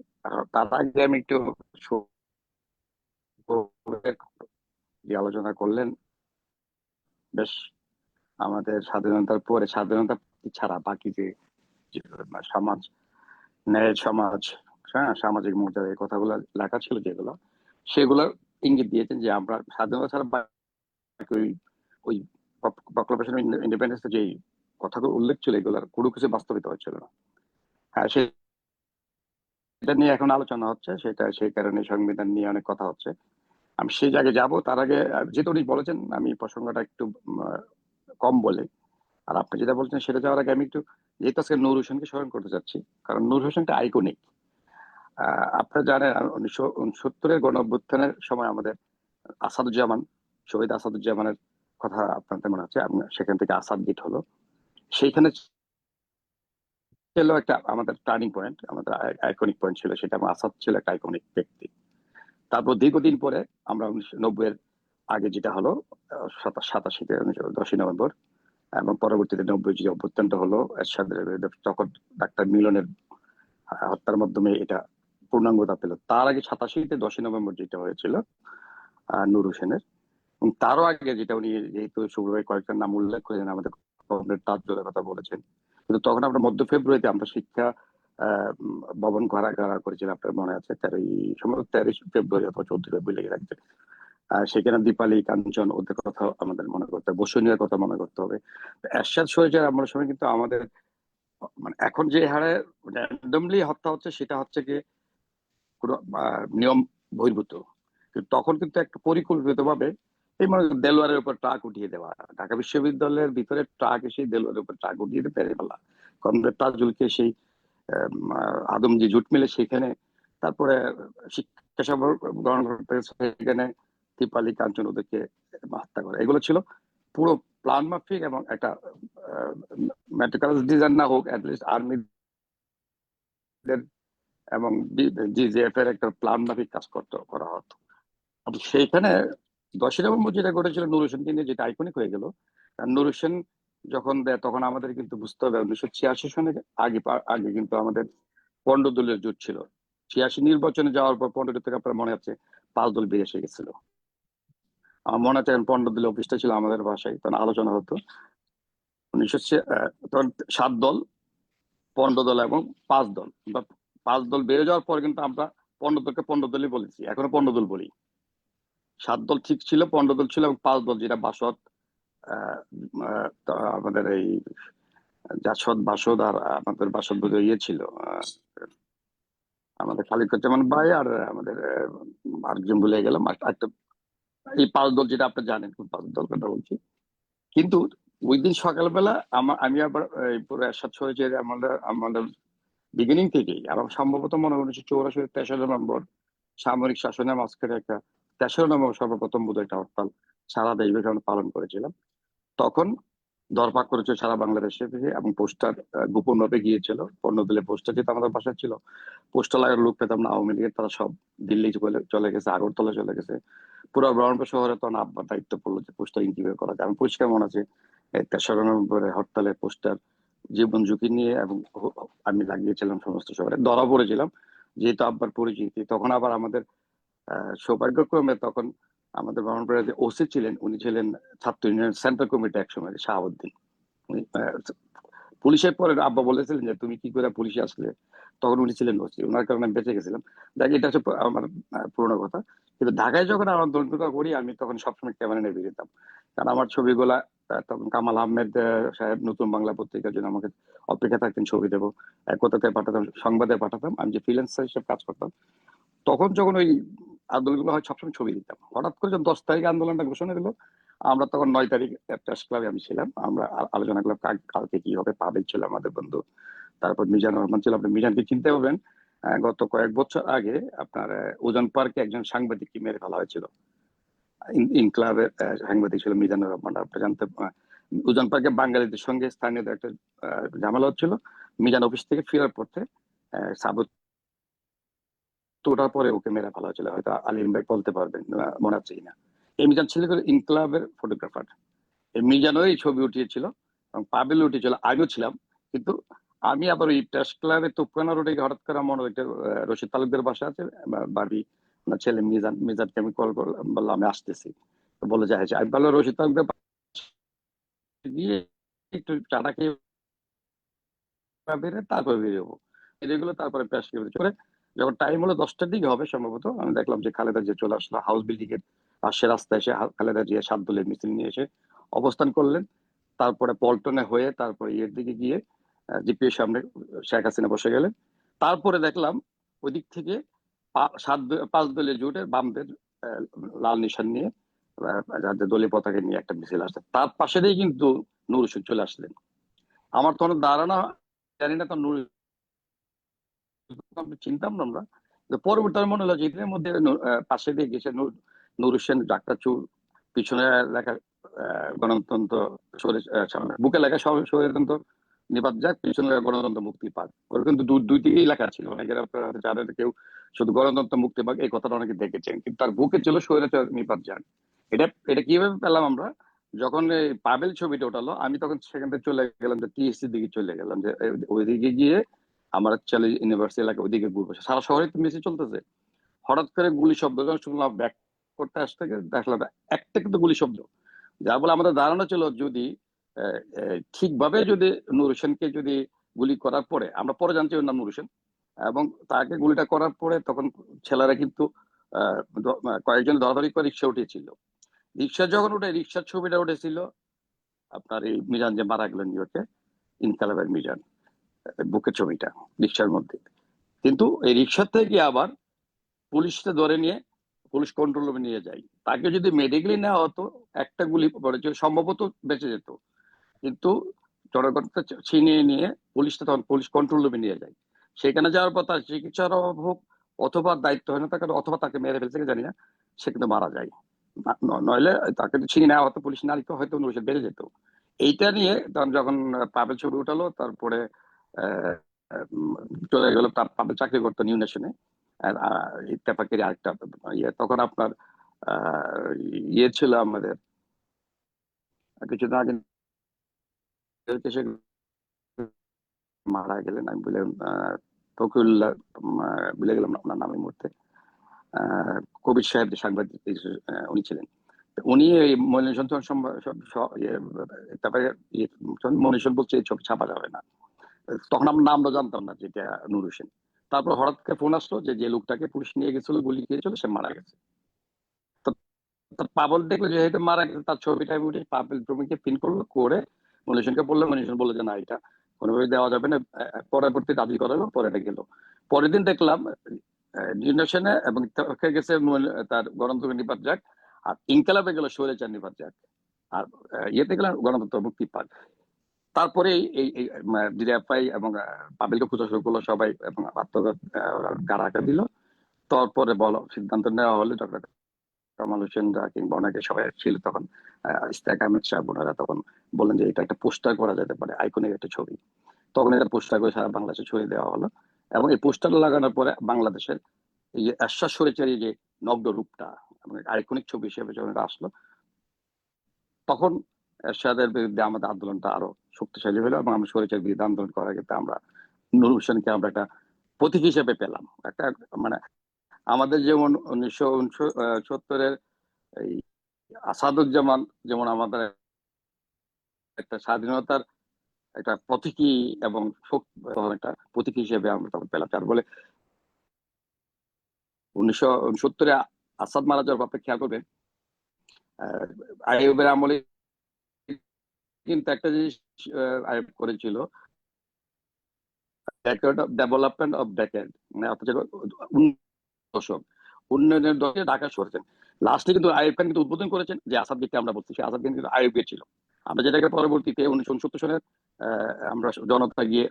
তার আগে আমি একটু যে আলোচনা করলেন, বেশ আমাদের স্বাধীনতার পরে স্বাধীনতা ছাড়া বাকি যে যে সমাজ, ন্যায় সমাজ, হ্যাঁ, সামাজিক মর্যাদা, এই কথাগুলো লেখা ছিল যেগুলো, সেগুলো ইঙ্গিত দিয়েছেন যে আমরা স্বাধীনতা ছাড়া বাকি ওই প্রক্লামেশন ইন্ডিপেন্ডেন্স যে কথাগুলো উল্লেখ ছিল, এগুলোর কোনো কিছু বাস্তবিত হচ্ছিল না। হ্যাঁ, সেটা নিয়ে এখন আলোচনা হচ্ছে, সেটা সেই কারণে সংবিধান নিয়ে অনেক কথা হচ্ছে। আমি সেই জায়গায় যাব, তার আগে যেহেতু উনি বলেছেন, আমি প্রসঙ্গটা একটু কম বলে, আর আপনি যেটা বলছেন সেটা যাওয়ার আগে আমি একটু, যেহেতু আজকে নূর হোসেনকে স্মরণ করতে চাচ্ছি, কারণ নূর হোসেনটা আইকনিক। আপনারা জানেন 1969-এর গণ অভ্যুত্থানের সময় আমাদের আসাদুজ্জামান, শহীদ আসাদুজ্জামানের কথা আপনাদের মনে আছে, সেখান থেকে আসাদ গেট হলো, সেইখানে ছিল একটা আমাদের টার্নিং পয়েন্ট, আমাদের আইকনিক পয়েন্ট ছিল সেটা। আসাদ ছিল একটা আইকনিক ব্যক্তি। তারপর দীর্ঘদিন পরে আমরা 1990-এর আগে যেটা হলো 87-তে 10ই নভেম্বর, এবং পরবর্তীতে 90 যে অভ্যুত্থানটা হলো এরশাদের বিরুদ্ধে, তখন ডাক্তার মিলনের হত্যার মাধ্যমে এটা পূর্ণাঙ্গতা পেল। তার আগে 87-তে 10ই নভেম্বর যেটা হয়েছিল নূর হোসেনের, এবং তারও আগে যেটা উনি, যেহেতু শুভ্রভাই কয়েকটা নাম উল্লেখ করেছেন, আমাদের তাজুলের কথা বলেছেন, কিন্তু তখন আমরা মধ্য ফেব্রুয়ারিতে আমরা শিক্ষা ভবন ঘেরাও করেছিলাম, আপনার মনে আছে, 13ই ফেব্রুয়ারি অথবা 14 ফেব্রুয়ারি লেগে রাখছে। সেখানে দীপালি, কাঞ্চন, ওদের কথা আমাদের মনে করতে হবে, বসুনিয়ার কথা মনে করতে হবে। এরশাদ শহীদের আমার সময় কিন্তু আমাদের, মানে এখন যে হারে র্যান্ডমলি হত্যা হচ্ছে, সেটা হচ্ছে কি কোনো নিয়ম বহির্ভূত, কিন্তু তখন কিন্তু একটা পরিকল্পিত ভাবে, এই মনে দেলোয়ারের উপর ট্রাক উঠিয়ে দেওয়া, ঢাকা বিশ্ববিদ্যালয়ের ভিতরে ট্রাক এসে দেলোয়ারের উপর ট্রাক উঠিয়ে দিয়ে পেরে ফেলা, কমরেড তাজুলকে সেই আদম যে জুট মিলে সেখানে, তারপরে শিক্ষা সফর গ্রহণ করতে সেখানে দীপালি, কাঞ্চন, ওদেরকে হত্যা করে, এগুলো ছিল পুরো প্ল্যান মাফিক, এবং একটা মেট্রিকাল ডিজাইন না হোক, অ্যাটলিস্ট আর্মি এবং জিজেএফ এর একটা প্ল্যান মাফিক কাজ করা হতো। সেইখানে 10ই নভেম্বর যেটা ঘটেছিল নূর হোসেনকে নিয়ে, যেটা আইকনিক হয়ে গেল, নূর হোসেন যখন দেয়, তখন আমাদের কিন্তু বুঝতে হবে 1986 সনে আগে আগে কিন্তু আমাদের 15 দলের জোট ছিল। 86 নির্বাচনে যাওয়ার পর 15 থেকে আপনার মনে আছে 5 দল বেরিয়ে এসে গেছিল। আমার মনে আছে 15 দলের অফিসটা ছিল আমাদের বাসায়, তখন আলোচনা হতো। 1900 তখন 7 দল, 15 দল এবং 5 দল, বা 5 দল বেড়ে যাওয়ার পর কিন্তু আমরা পনেরো দলই বলেছি, এখনো 15 দল বলি। 7 দল ঠিক ছিল, 15 দল ছিল, এবং 5 দল যেটা বাসদ, আমাদের এই জাসদ বাসদ, আর আমাদের বাসদ বোধ ইয়ে ছিল, আমাদের খালিকুজ্জামান ভাই, আর আমাদের আরেকজন ভুলে গেলাম একটা। এই 5 দল যেটা আপনি জানেন কোন 5 দল কথা বলছি। কিন্তু ওই দিন সকালবেলা আমি আবার পুরো এরশাদ হয়েছে আমাদের আমাদের বিগিনিং থেকেই, আমার সম্ভবত মনে হয় 1984 তেসরা নভেম্বর সামরিক শাসনের মাঝখানে একটা 3রা নভেম্বর সর্বপ্রথম বোধ একটা হরতাল সারা দেশব্যাপী আমরা পালন করেছিলাম। তখন দরপাক করেছে সারা বাংলাদেশে থেকে, এবং পোস্টার গোপন ভাবে গিয়েছিল। 15 দলের পোস্টার যেটা আমাদের বাসায় ছিল, পোস্টার লাগার লোক পেতাম না আওয়ামী লীগের, তারা সব দিল্লি চলে গেছে, আগরতলা চলে গেছে। পুরো ব্রহ্মপুর শহরে তখন আব্বার দায়িত্ব পড়লো যে পোস্টার ইন্টিগ্রেট করা যায়। আমি পরিষ্কার মনে আছে 3রা নভেম্বরে হরতালের পোস্টার জীবন ঝুঁকি নিয়ে, এবং আমি লাগিয়েছিলাম সমস্ত শহরে, ধরা পড়েছিলাম যেহেতু আব্বার পরিচিতি। তখন আবার আমাদের সৌভাগ্যক্রমে তখন আমাদের ব্রাহ্মণবাড়িয়ার যে ওসি ছিলেন, উনি ছিলেন ছাত্র ইউনিয়ন সেন্ট্রাল কমিটি একসময়, শাহাবুদ্দিন। উনি পুলিশের পরে আব্বা বলেছিলেন যে তুমি কি করে পুলিশে আসলে, তখন উনি ছিলেন ওসি, ওনার কারণে আমি বেঁচে গেছিলাম। দেখ, এটা হচ্ছে আমার পুরোনো কথা। কিন্তু ঢাকায় যখন আমার আন্দোলনটা করি, আমি তখন সবসময় ক্যামেরা নিয়ে বেরিয়েতাম, কারণ আমার ছবিগুলা তখন কামাল আহমেদ সাহেব নতুন বাংলা পত্রিকার জন্য আমাকে অপেক্ষা থাকতেন ছবি দেবো, কোথাতে পাঠাতাম, সংবাদে পাঠাতাম, আমি যে ফ্রিল্যান্সার হিসেবে কাজ করতাম। তখন যখন ওই আন্দোলনগুলো হয় সবসময় ছবি দিতাম। হঠাৎ করে যখন 10 তারিখে আন্দোলনটা ঘোষণা দিল, আমরা তখন 9 তারিখ প্রেস ক্লাবে আমি ছিলাম, আমরা আলোচনা করলাম কালকে কি হবে। পাবেল ছিল আমাদের বন্ধু, তারপর মিজান রহমান ছিল, আপনি মিজানকে চিনতে পারবেন। গত কয়েক বছর আগে আপনার ওজন পার্কে একজন সাংবাদিককে মেরে ফেলা হয়েছিল, ইনক্লাবের সাংবাদিক ছিল মিজানুর রহমান, আপনি জানতে। ওজন পার্কে বাঙালিদের সঙ্গে স্থানীয়দের একটা ঝামেলা হচ্ছিল। মিজান অফিস থেকে ফেরার পথে সাবুত ওঠার পরে ওকে মেরে ফেলা হয়েছিল, হয়তো আলিম ভাই বলতে পারবেন, মনে আছে কিনা। এই মিজান ছিল ইনক্লাবের ফটোগ্রাফার। এই মিজানও এই ছবি উঠিয়েছিল, এবং পাবেল উঠিয়েছিল, আমিও ছিলাম। কিন্তু আমি আবার ওই প্রেস ক্লাবে তুপকানা রোডে হঠাৎ করে মনে একটা রশিদ তালুকদের বাসা আছে, বাড়ি ছেলে মিজানকে আমি কল করলাম, বললাম আমি আসতেছি, বলে যায় আমি বললো রশিদ তালুকদের গিয়ে একটু চাটা খেয়ে বেরে তারপরে বেরোবো, এগুলো তারপরে প্রেস ক্লাবে চলে। যখন টাইম হলো 10টার দিকে হবে সম্ভবত, আমি দেখলাম যে খালেদা জিয়া চলে আসলো হাউস বিল্ডিং এর পাশে রাস্তায় এসে। খালেদা জিয়া 7 দলের মিছিল নিয়ে এসে অবস্থান করলেন। তারপরে পল্টনে হয়ে তারপরে ইয়ের দিকে গিয়ে জিপিএর সামনে শেখ হাসিনা বসে গেলেন। তারপরে দেখলাম ওই দিক থেকে 5 দলের জোটের বামদের লাল নিশান নিয়ে, যাদের দলীয় পতাকা নিয়ে একটা মিছিল আসছে, তার পাশে দিয়ে কিন্তু নূর হোসেন চলে আসলেন। আমার তখন ধারণা, জানি না তখন নূর চিনতাম না আমরা, পরবর্তী মনে হলো যে এদের মধ্যে পাশে দিয়ে গেছে নূর হোসেন, ডাক্তার চুল, পিছনে লেখা গণতন্ত্র, বুকে লেখা স্বৈরতন্ত্র নিপাত যাক, পিছনে গণতন্ত্র মুক্তি পাক। ওর কিন্তু দুই দিকেই লেখা ছিল, অনেকের যাদের কেউ শুধু গণতন্ত্র মুক্তি পাক এই কথাটা অনেকে দেখেছেন, কিন্তু তার বুকে ছিল স্বৈরাচার নিপাত যাক। এটা কিভাবে পেলাম আমরা, যখন এই পাবেল ছবিটা ওঠালো, আমি তখন সেখান থেকে চলে গেলাম যে টিএসসি দিকে চলে গেলাম, যে ওইদিকে গিয়ে আমার অ্যাকচুয়ালি ইউনিভার্সিটি এলাকা ওইদিকে ঘুরবো, সারা শহরে তো মিছিল চলতেছে। হঠাৎ করে গুলি শব্দ যখন শুনলাম, ব্যাক করতে আসতে দেখলাম একটা কিন্তু গুলি শব্দ, যার বলে আমাদের ধারণা ছিল যদি ঠিকভাবে যদি নূর হোসেনকে যদি গুলি করার পরে, আমরা পরে জানছি ওর নাম নূর হোসেন, এবং তাকে গুলিটা করার পরে তখন ছেলেরা কিন্তু কয়েকজন ধরাধরি করে রিক্সা উঠেছিল। রিক্সা যখন উঠে, রিক্সার ছবিটা উঠেছিল আপনার এই মিজান যে মারা গেলেন নিউ ইয়র্কে, ইনকালাবের মিজান, বুকের ছবিটা রিক্সার মধ্যে। কিন্তু এই রিক্সা থেকে আবার পুলিশটা ধরে নিয়ে পুলিশ কন্ট্রোল রুমে নিয়ে যায়। তাকে যদি মেডিকেলি নেওয়া হতো, একটা গুলি পড়েছে সম্ভবত বেঁচে যেত, কিন্তু জনগণকে ছিনিয়ে নিয়ে পুলিশটা তখন পুলিশ কন্ট্রোল রুমে নিয়ে যায়। সেখানে যাওয়ার পর তার চিকিৎসার অভাব হোক, অথবা দায়িত্বহীনতা কারণে, অথবা তাকে মেরে ফেলছে জানি না, সে কিন্তু মারা যায়। নইলে তাকে ছিনিয়ে নেওয়া হতো পুলিশ, নারী তো হয়তো বেড়ে যেত। এইটা নিয়ে তখন যখন পাবেল ছবি উঠালো, তারপরে চলে গেল, পাবেল চাকরি করতো নিউ নেশনে, ইত্তেফাকের আরেকটা ইয়ে। তখন আপনার ইয়ে ছিল আমাদের কিছুদিন আগে মারা গেলেন, আমি বলে ফকিরুল্লাহ, ভুলে গেলাম আপনার নাম এই মুহূর্তে, কবির সাহেব যে সাংবাদিক উনি ছিলেন। উনি এই মনিষণ তারপরে মনিষণ বলছে এই ছবি ছাপা যাবে না। তখন আমরা নামটা জানতাম না যেটা নূর হোসেন। তারপর হঠাৎ করে ফোন আসলো যে লোকটাকে পুলিশ নিয়ে গেছিল, গুলি খেয়েছিল, সে মারা গেছে। তো তার পাবল দেখলো যেহেতু মারা গেছে, তার ছবিটা উঠে পাবল প্রবীণকে পিন করলো, করে মনীষণকে বললো, মনীষণ বললো যে না, এটা কোনোভাবে দেওয়া যাবে না। পরবর্তী দাবি করালো, পরে এটা গেল। পরের দিন দেখলাম জেনারেশনে এবং গেছে তার গণতন্ত্র নিপাত যাক, আর ইনকালাবে গেল স্বৈরাচার নিপাত যাক, আর ইয়েতে গেলাম গণতন্ত্র মুক্তি পাক। তারপরে এই ডিজিএফআই এবং পাবলিককে খোঁজা শুরু করলো সবাই, এবং আত্মঘাত কারা দিল। তারপরে বলো সিদ্ধান্ত নেওয়া হলো, ডক্টর কামাল হোসেন কিংবা অনেকে সবাই ছিল তখন, ইশতিয়াক আহমেদ সাহেব, ওনারা তখন বললেন যে এটা একটা পোস্টার করা যেতে পারে, আইকনিক একটা ছবি। তখন এটা পোস্টার করে সারা বাংলাদেশে ছড়িয়ে দেওয়া হলো, এবং এই পোস্টার লাগানোর পরে বাংলাদেশের এই যে এরশাদ স্বৈরাচারী যে নগ্ন রূপটা আইকনিক ছবি হিসেবে যখন এটা আসলো, তখন এরশাদের বিরুদ্ধে আমাদের আন্দোলনটা আরো শক্তিশালী হলো, এবং আমরা স্বৈরাচারের বিরুদ্ধে আন্দোলন করার ক্ষেত্রে আমরা নূর হোসেনকে আমরা একটা প্রতীক হিসেবে পেলাম। একটা মানে আমাদের যেমন 1969-এর এই আসাদুজ্জামান যেমন আমাদের একটা স্বাধীনতার একটা প্রতীকী এবং একটা প্রতীক হিসেবে আমরা তখন পেলাম। যার বলে 1969-এ আসাদ মারা যাওয়ার ব্যাপারে খেয়াল করবেন, আইয়ুবের আমলে কিন্তু একটা জিনিস আইয়ুব করেছিল, ডেভেলপমেন্ট অফ ডেকেড, মানে দশক উন্নয়নের দশকে ঢাকা সরেছেন। লাস্টে কিন্তু আইয়ুব খান কিন্তু উদ্বোধন করেছেন যে আসাদ গেটকে আমরা বলছি, সেই আসাদ গেট কিন্তু আইয়ুব গেট ছিল। আমরা যেটাকে পরবর্তীতে 1969 সালের আমরা জনতা গিয়ে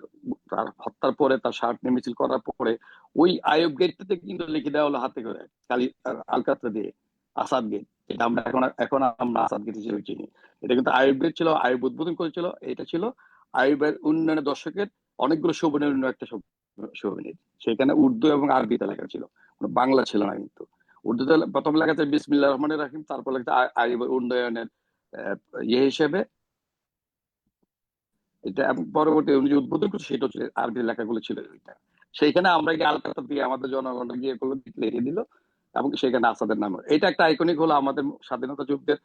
তার হত্যার পরে তার শার্ট নিয়ে মিছিল করার পরে ওই আইয়ুব গেটটাতে কিন্তু লিখে দেওয়া হলো হাতে করে কালি আলকাতরা দিয়ে আসাদ গেট, এটা আমরা এখন আমরা আসাদ গেট হিসেবে চিনি। এটা কিন্তু আইয়ুব গেট ছিল, আইয়ুব উদ্বোধন করেছিল। এটা ছিল আইয়ুবের উন্নয়নের দশকের অনেকগুলো সৌবর্ণের একটা সৌবর্ণিক। সেখানে উর্দু এবং আরবিতে লেখা ছিল, বাংলা ছিল না। কিন্তু উর্দুতে প্রথম লেখা আছে বিসমিল্লাহির রহমানির রহিম, তারপর লেখা আইয়ুবের উন্নয়নের ইয়ে হিসেবে এটা, এবং পরবর্তী উনি যে উদ্বোধন করছে সেটা হচ্ছে আরবি লেখাগুলো ছিল ওইটা। সেইখানে আমরা গিয়ে আলকাতা দিয়ে আমাদের জনগণ গিয়ে করলো, লিখে দিল, এবং সেখানে আসাদের নাম। এটা একটা আইকনিক হলো আমাদের স্বাধীনতা যুদ্ধের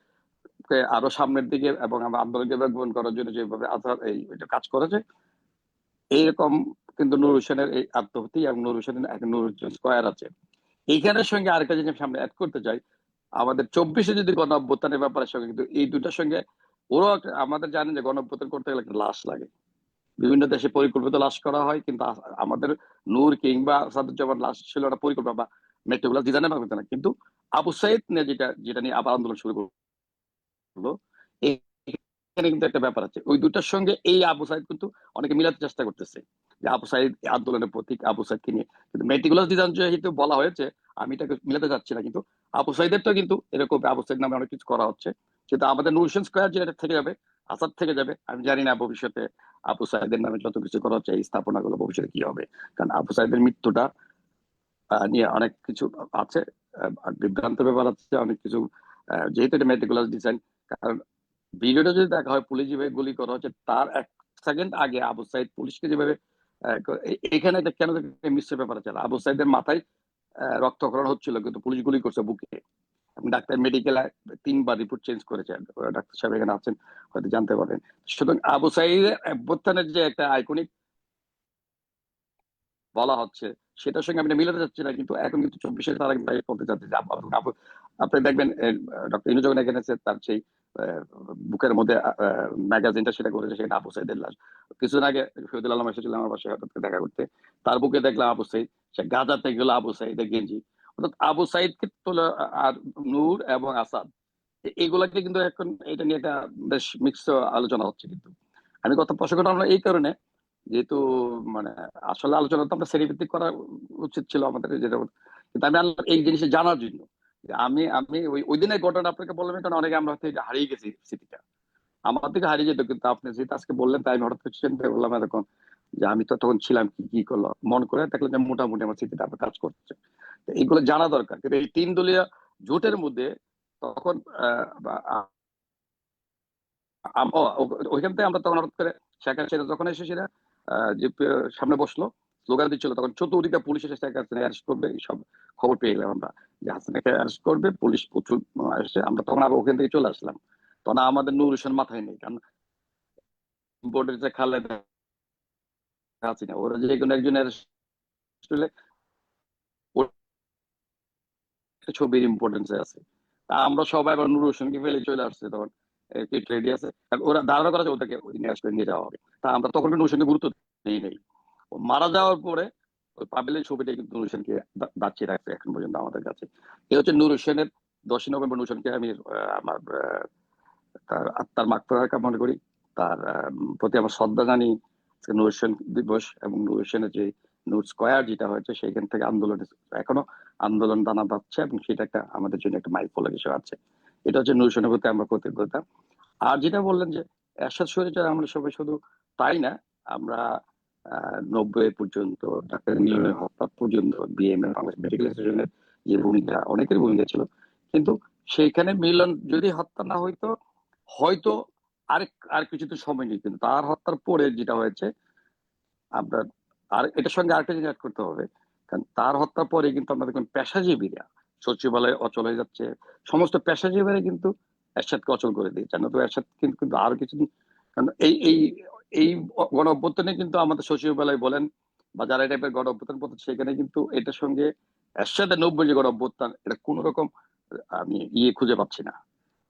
আরো সামনের দিকে, এবং আমরা আন্দোলনকে গ্রহণ করার জন্য যেভাবে আসাদ এই কাজ করেছে। এইরকম কিন্তু নূর হোসেনের এই আত্মহত্যা এবং নূর হোসেনের এক নূর হোসেন স্কয়ার আছে। এইখানের সঙ্গে আরেকটা জিনিস সামনে অ্যাড করতে চাই, আমাদের 24-এ যদি গণ অভ্যুত্থানের ব্যাপারের সঙ্গে কিন্তু এই দুটার সঙ্গে ওরাও আমাদের জানেন যে গণ অভ্যুত্থান করতে গেলে একটা লাশ লাগে, বিভিন্ন দেশে পরিকল্পিত লাশ করা হয়, কিন্তু আমাদের নূর কিংবা আসাদুজ্জামান লাশ ছিল একটা পরিকল্পনা বা মেট্রোগুলো ডিজাইনের না। কিন্তু আবু সাইদ নিয়ে যেটা নিয়ে আবার আন্দোলন শুরু করলো, এখানে কিন্তু একটা ব্যাপার আছে, ওই দুটার সঙ্গে এই আবু সাইদ কিন্তু অনেকে মিলাতে চেষ্টা করতেছে যে আবু সাইদ আন্দোলনের প্রতীক, আবু সাইদকে নিয়ে কিন্তু মেটিকুলাস ডিজাইন যেহেতু বলা হয়েছে, আমি এটাকে মিলাতে যাচ্ছি না। কিন্তু আবু সাইদের তো কিন্তু এরকম আবু সাইদ নামে অনেক কিছু করা হচ্ছে, কিন্তু আমাদের নূর হোসেন স্কয়ার যেটা থেকে যাবে, আসাদ থেকে যাবে। আমি জানি না ভবিষ্যতে আবু সাইদের নামে যত কিছু করা হচ্ছে এই স্থাপনাগুলো ভবিষ্যতে কি হবে, কারণ আবু সাইদের মৃত্যুটা নিয়ে অনেক কিছু আছে, বিভ্রান্ত ব্যাপার আছে অনেক কিছু, যেহেতু এটা মেটিকুলাস ডিজাইন। কারণ ভিডিওটা যদি দেখা হয়, পুলিশ যেভাবে গুলি করা হচ্ছে তার 1 সেকেন্ড আগে আবু সাইদ পুলিশকে যেভাবে এখানে কেন মিশ্র ব্যাপার আছে, আবু সাইদের মাথায় রক্তক্ষরণ হচ্ছিল, কিন্তু পুলিশ গুলি করছে বুকে। ডাক্তার মেডিকেল 3বার রিপোর্ট চেঞ্জ করেছেন, ডাক্তার সাহেব এখানে আছেন, হয়তো জানতে পারবেন। সুতরাং আবু সাইদের অভ্যুত্থানের যে একটা আইকনিক বলা হচ্ছে সেটার সঙ্গে আমি মিলাতে যাচ্ছি না, কিন্তু এখন কিন্তু 24-এ তারা কিন্তু বলতে চাচ্ছে যে আপনি দেখবেন ডক্টর ইনু যখন এখানে তার সেই বুকের মধ্যে ম্যাগাজিনটা সেটা করেছে, সেটা আবু সাইদের লাশ। কিছুদিন আগে শহীদুল আলম এসেছিলাম আমার বাসায় হঠাৎ দেখা করতে, তার বুকে দেখলাম আবু সাইদ, সে গাজাতে গেল আবু সাইদের গেঞ্জি। অর্থাৎ আবু সাইদকে তোলা, আর নূর এবং আসাদ এগুলাকে কিন্তু এখন এটা নিয়ে একটা বেশ মিক্স আলোচনা হচ্ছে। কিন্তু আমি কথা প্রসঙ্গটা আমরা এই কারণে, যেহেতু মানে আসলে আলোচনা তো আমরা শ্রেণীভিত্তিক করা উচিত ছিল আমাদের, যেটা কিন্তু আমি এই জিনিসটা জানার জন্য আমি আমি ওই দিনের ঘটনা আপনাকে বললাম, কারণ অনেকে আমরা হয়তো হারিয়ে গেছি স্মৃতিটা, আমার থেকে হারিয়ে যেত। কিন্তু আপনি যেহেতু আজকে বললেন তাই আমি হঠাৎ করে চিন্তা করলাম এরকম যে আমি তো তখন ছিলাম, কি করলো মন করে দেখলাম যে মোটামুটি আমার স্মৃতিটা আপনার কাজ করছে। এইগুলো জানা দরকার। কিন্তু এই 3 দলীয় জোটের মধ্যে তখন ওইখান থেকে আমরা তখন হঠাৎ করে শেখ হাসিনা যখন এসে সেটা যে সামনে বসলো স্লোগান দিচ্ছিল, তখন চতুর্দিকে পুলিশ এসে শেখ হাসিনা অ্যারেস্ট করবে, সব খবর পেয়ে গেলাম আমরা যে হাসিনাকে অ্যারেস্ট করবে, পুলিশ প্রচুর এসে। আমরা তখন আবার ওখান থেকে চলে আসলাম, তখন আমাদের নূর হোসেন মাথায় নেই, কারণ বোর্ডের যে খালেদা হাসিনা ওরা যে কোনো একজন অ্যারেস্ট আসলে ছবির ইম্পর্টেন্স আছে। তা আমরা সবাই আবার নুর হোসেনকে ফেলে চলে আসছে তখন রেডি আছে, আর ওরা ধারণা করা যায় ওদেরকে নিয়ে আসলে নিয়ে যাওয়া হবে। তা আমরা তখন নুর হোসেনকে গুরুত্ব দিই নেই। ও মারা যাওয়ার পরে ওই পাবেলের ছবিটা কিন্তু নুর হোসেনকে বাঁচিয়ে রাখছে এখন পর্যন্ত আমাদের কাছে। এ হচ্ছে নুর হোসেনের 10ই নভেম্বর। নুর হোসেনকে আমি আমার তার আত্মার মাগফিরাত কামনা করি, তার প্রতি আমার শ্রদ্ধা জানি। নূর হোসেন দিবস এবং নূর হোসেনের যে নূর স্কয়ার যেটা হয়েছে সেখান থেকে আন্দোলন এখনো আন্দোলন দানা বাঁধছে, এবং সেটা একটা আমাদের জন্য একটা মাইলফলক হিসেবে আছে। এটা হচ্ছে নূর হোসেনের প্রতি আমরা কৃতজ্ঞতা। আর যেটা বললেন যে এরশাদ শরীফের আমরা সবাই শুধু তাই না, আমরা 90 পর্যন্ত ডাক্তার মিলনের হত্যা পর্যন্ত বিএমএ বাংলাদেশ মেডিকেল অ্যাসোসিয়েশনের যে ভূমিকা, অনেকের ভূমিকা ছিল, কিন্তু সেইখানে মিলন যদি হত্যা না হইতো হয়তো আর কিছুতে সময় নেই, কিন্তু তার হত্যার পরে যেটা হয়েছে আপনার, আর এটার সঙ্গে আরেকটা জিনিস অ্যাড করতে হবে, কারণ তার হত্যার পরে কিন্তু আমরা দেখুন পেশাজীবীরা সচিবালয় অচল হয়ে যাচ্ছে, সমস্ত পেশাজীবীরা কিন্তু এরশাদকে অচল করে দিয়েছে। তো এরশাদ কিন্তু আরো কিছুদিন, কারণ এই গণ অভ্যুত্থানে কিন্তু আমাদের সচিবালয় বলেন বা যারা এই টাইপের গণ অভ্যুত্থান পদ্ধতি, সেখানে কিন্তু এটার সঙ্গে এরশাদের 90 যে গণ অভ্যুত্থান, এটা কোন রকম আমি খুঁজে পাচ্ছি না।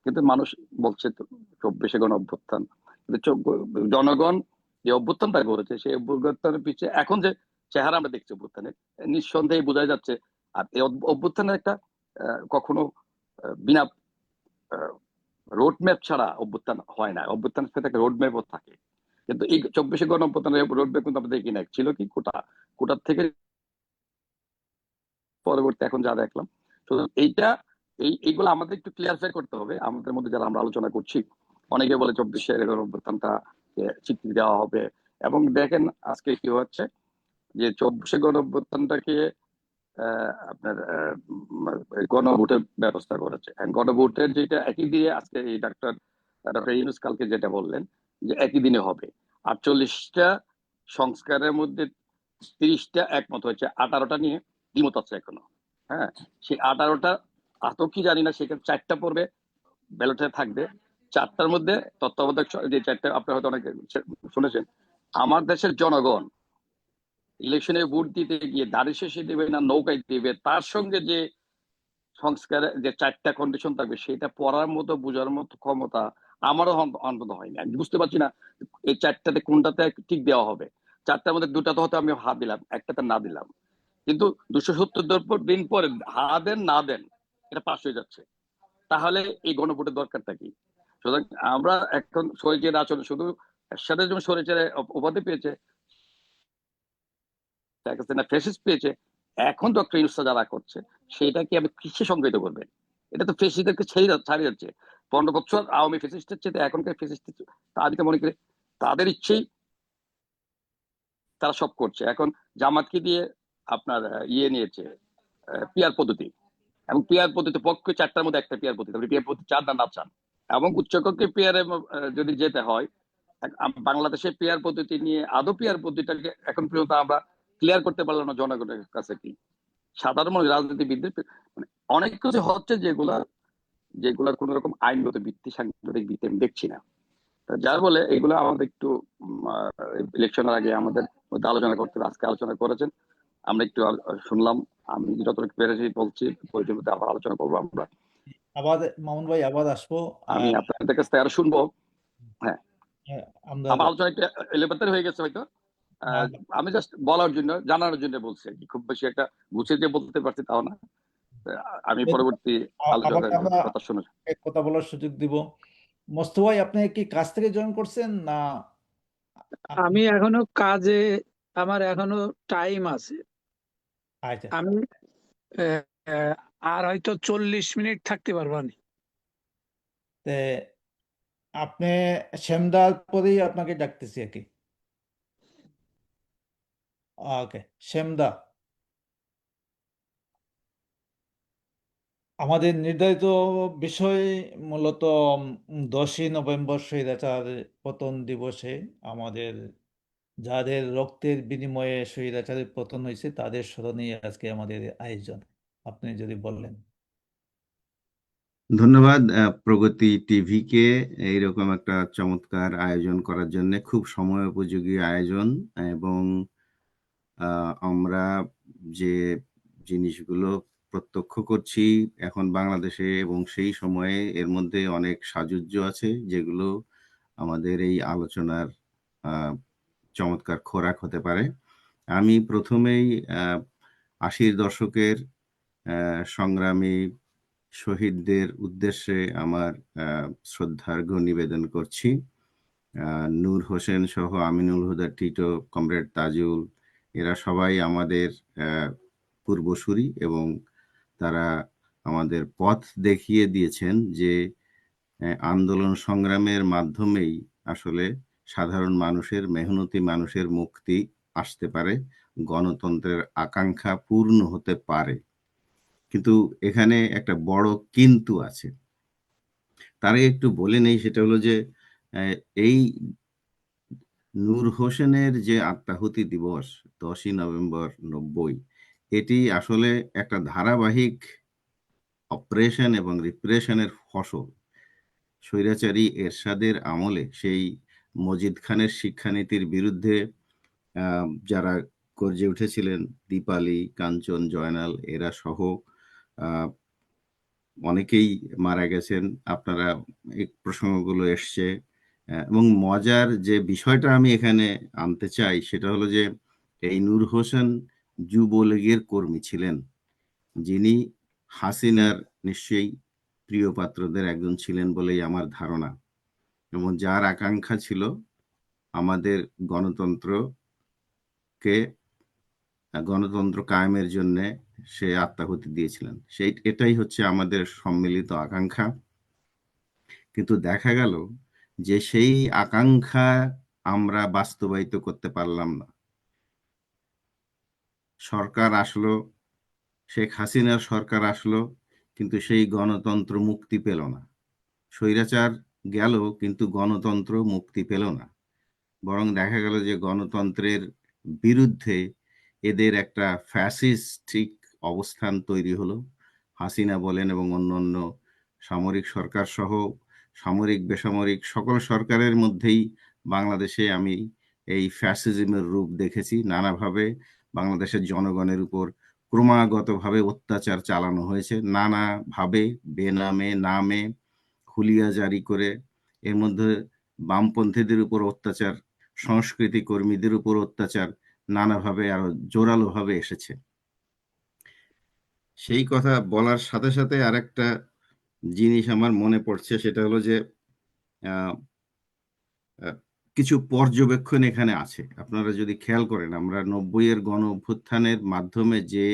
কিন্তু মানুষ বলছে তো 24 গণ অভ্যুত্থান, কিন্তু জনগণ যে অভ্যুত্থানটা করেছে সেই অভ্যুত্থানের পিছিয়ে এখন যে চেহারা আমরা দেখছি অভ্যুত্থানে, নিঃসন্দেহে বোঝা যাচ্ছে। আর এই অভ্যুত্থানের একটা কখনো বিনা রোড ম্যাপ ছাড়া অভ্যুত্থান হয় না, অভ্যুত্থানের সাথে একটা রোড ম্যাপও থাকে। কিন্তু এই 24 গণ অভ্যুত্থানের রোড ম্যাপ কিন্তু আমরা দেখি না, ছিল কি কোটার থেকে পরবর্তী এখন যা দেখলাম। তো এইগুলো আমাদের একটু ক্লিয়ারিফাই করতে হবে আমাদের মধ্যে যারা আমরা আলোচনা করছি। অনেকে বলে 24 গণ অভ্যুত্থানটা স্বীকৃতি দেওয়া হবে, এবং দেখেন আজকে কি হচ্ছে যে 24 গণ অভ্যুত্থানটাকে আপনার গণভোটের ব্যবস্থা করেছে। গণভোটের যেটা একই দিনে আজকে এই ডক্টর ইউনূস কালকে যেটা বললেন যে একই দিনে হবে। 48টা সংস্কারের মধ্যে 30টা একমত হয়েছে, 18টা নিয়ে দ্বিমত আছে এখনো। হ্যাঁ, সেই 18টা আদৌ কি জানি না, সেখানে 4টা পড়বে ব্যালটে থাকবে। 4টার মধ্যে তত্ত্বাবধায়ক যে 4টা আপনারা হয়তো অনেকে শুনেছেন, আমার দেশের জনগণ ইলেকশনে ভোট দিতে গিয়ে দাড়ি শেষে দেবে না নৌকায় দেবে, তার সঙ্গে যে সংস্কারে যে 4টা কন্ডিশন থাকবে সেটা পড়ার মতো বোঝার মতো ক্ষমতা আমারও অন্তত হয়নি। আমি বুঝতে পারছি না এই 4টাতে কোনটাতে ঠিক দেওয়া হবে। 4টার মধ্যে 2টাতে হয়তো আমি হা দিলাম, একটাতে না দিলাম, কিন্তু 270 দিন পরে হা দেন না দেন এটা পাস হয়ে যাচ্ছে। তাহলে এই গণভোটের দরকারটা কি? সুতরাং আমরা এখন শরীরের আচরণ শুধু সাথে যেমন শরীরের উপাধি পেয়েছে, ফেসিস পেয়েছে, এখন ডক্টর ইউনূস যারা করছে সেটা কি আমি কিসে সংজ্ঞায়িত করবেন? এটা তো ফেসিসদেরকে ছাড়িয়ে যাচ্ছে। 15 বছর আওয়ামী ফেসিস্টের চেয়ে এখনকার ফেসিস্ট তাদেরকে মনে করে তাদের ইচ্ছেই তারা সব করছে। এখন জামাতকে দিয়ে আপনার নিয়েছে পিয়ার পদ্ধতি, এবং পিয়ার পদ্ধতি পক্ষে 4টার মধ্যে একটা পিয়ার পদ্ধতি, পিয়ার পদ্ধতি চান না চান, এবং উচ্চকক্ষে পিয়ারে যদি যেতে হয়, বাংলাদেশের পিয়ার পদ্ধতি নিয়ে আদৌ পিয়ার পদ্ধতিটাকে এখন পর্যন্ত আমরা ক্লিয়ার করতে পারলাম না জনগণের কাছে। কি সাধারণ মানুষ, রাজনীতিবিদদের মানে অনেক কিছু হচ্ছে যেগুলার কোন রকম আইনগত ভিত্তি, সাংবিধানিক ভিত্তি আমি দেখছি না। যার বলে এগুলো আমাদের একটু ইলেকশনের আগে আমাদের মধ্যে আলোচনা করতে হবে। আজকে আলোচনা করেছেন, আমরা একটু শুনলাম, আমি যতটুকু পেরেছি বলছি, প্রয়োজন মধ্যে আবার আলোচনা করবো আমরা। আবার মামুন ভাই আবার আসবো। আমি আপনাদের কাছ থেকে আরো শুনবো। হ্যাঁ, আমরা আমার আলোচনা একটু এলোপাতাড়ি হয়ে গেছে হয়তো। আমি জাস্ট বলার জন্য, জানানোর জন্য বলছি আর কি, খুব বেশি একটা গুছিয়ে দিয়ে বলতে পারছি তাও না। আমি পরবর্তী আলোচনার আমরা কথা শুনে কথা বলার সুযোগ দিব। মোস্তফা ভাই, আপনি কি কাজ থেকে জয়েন করছেন না? আমি এখনো কাজে, আমার এখনো টাইম আছে। আচ্ছা, আমি আহ, আহ, আর হয়তো 40 মিনিট থাকতে পারবো না। তে আপনি শ্যামদার পরেই আপনাকে ডাকতেছি আর কি। ওকে, শ্যামদা, আমাদের নির্ধারিত বিষয় মূলত 10ই নভেম্বর স্বৈরাচার পতন দিবসে আমাদের যাদের রক্তের বিনিময়ে স্বৈরাচারের পতন হয়েছে তাদের স্মরণে আজকে আমাদের আয়োজন। আপনি যদি বললেন। ধন্যবাদ প্রগতি টিভিকে এইরকম একটা চমৎকার আয়োজন করার জন্য। খুব সময় উপযোগী আয়োজন, এবং আমরা যে জিনিসগুলো প্রত্যক্ষ করছি এখন বাংলাদেশে এবং সেই সময়ে, এর মধ্যে অনেক সাযুজ্য আছে যেগুলো আমাদের এই আলোচনার আহ, চমৎকার খোরাক হতে পারে। আমি প্রথমেই 80-র দশকের সংগ্রামী শহীদদের উদ্দেশ্যে আমার শ্রদ্ধার্ঘ্য নিবেদন করছি। নূর হোসেন সহ আমিনুল হুদা টিটো, কমরেড তাজুল, এরা সবাই আমাদের পূর্বসূরি এবং তারা আমাদের পথ দেখিয়ে দিয়েছেন যে আন্দোলন সংগ্রামের মাধ্যমেই আসলে সাধারণ মানুষের, মেহনতি মানুষের মুক্তি আসতে পারে, গণতন্ত্রের আকাঙ্ক্ষা পূর্ণ হতে পারে। কিন্তু এখানে একটা বড় কিন্তু আছে, তার একটু বলে নেই। সেটা হলো যে এই নূর হোসেনের যে আত্মাহুতি দিবস 10ই নভেম্বর 90, এটি আসলে একটা ধারাবাহিক অপারেশন এবং রিপ্রেশনের ফসল। স্বৈরাচারী এরশাদের আমলে সেই মজিদ খানের শিক্ষানীতির বিরুদ্ধে যারা গর্জে উঠেছিলেন, দীপালি, কাঞ্চন, জয়নাল, এরা সহ অনেকেই মারা গেছেন। আপনারা এই প্রসঙ্গগুলো এসছে, এবং মজার যে বিষয়টা আমি এখানে আনতে চাই সেটা হলো যে এই নূর হোসেন যুবলীগের কর্মী ছিলেন, যিনি হাসিনার নিশ্চয়ই প্রিয় পাত্রদের একজন ছিলেন বলেই আমার ধারণা, এবং যার আকাঙ্ক্ষা ছিল আমাদের গণতন্ত্র কায়েমের জন্য সে আত্মাহুতি দিয়েছিলেন। এটাই হচ্ছে আমাদের সম্মিলিত আকাঙ্ক্ষা। কিন্তু দেখা গেল যে সেই আকাঙ্ক্ষা আমরা বাস্তবায়িত করতে পারলাম না। সরকার আসলো, শেখ হাসিনার সরকার আসলো, কিন্তু সেই গণতন্ত্র মুক্তি পেল না। স্বৈরাচার গেল, কিন্তু গণতন্ত্র মুক্তি পেল না। বরং দেখা গেল যে গণতন্ত্রের বিরুদ্ধে এদের একটা ফ্যাসিস্টিক অবস্থান তৈরি হলো। হাসিনা বলেন এবং অন্যান্য সামরিক সরকার সহ সামরিক বেসামরিক সকল সরকারের মধ্যেই বাংলাদেশে আমি এই ফ্যাসিজমের রূপ দেখেছি। নানাভাবে বাংলাদেশের জনগণের উপর ক্রমাগতভাবে অত্যাচার চালানো হয়েছে, নানাভাবে, বেনামে নামে হুলিয়া জারি করে। এর মধ্যে বামপন্থীদের উপর অত্যাচার, সংস্কৃতি কর্মীদের উপর অত্যাচার নানাভাবে আরো জোরালোভাবে এসেছে। সেই কথা বলার সাথে সাথে আরেকটা জিনিস আমার মনে পড়ছে, সেটা হলো যে আহ, আহ, কিছু পর্যবেক্ষণ এখানে আছে। আপনারা যদি খেয়াল করেন, আমরা 90-এর গণ অভ্যুত্থানের মাধ্যমে যে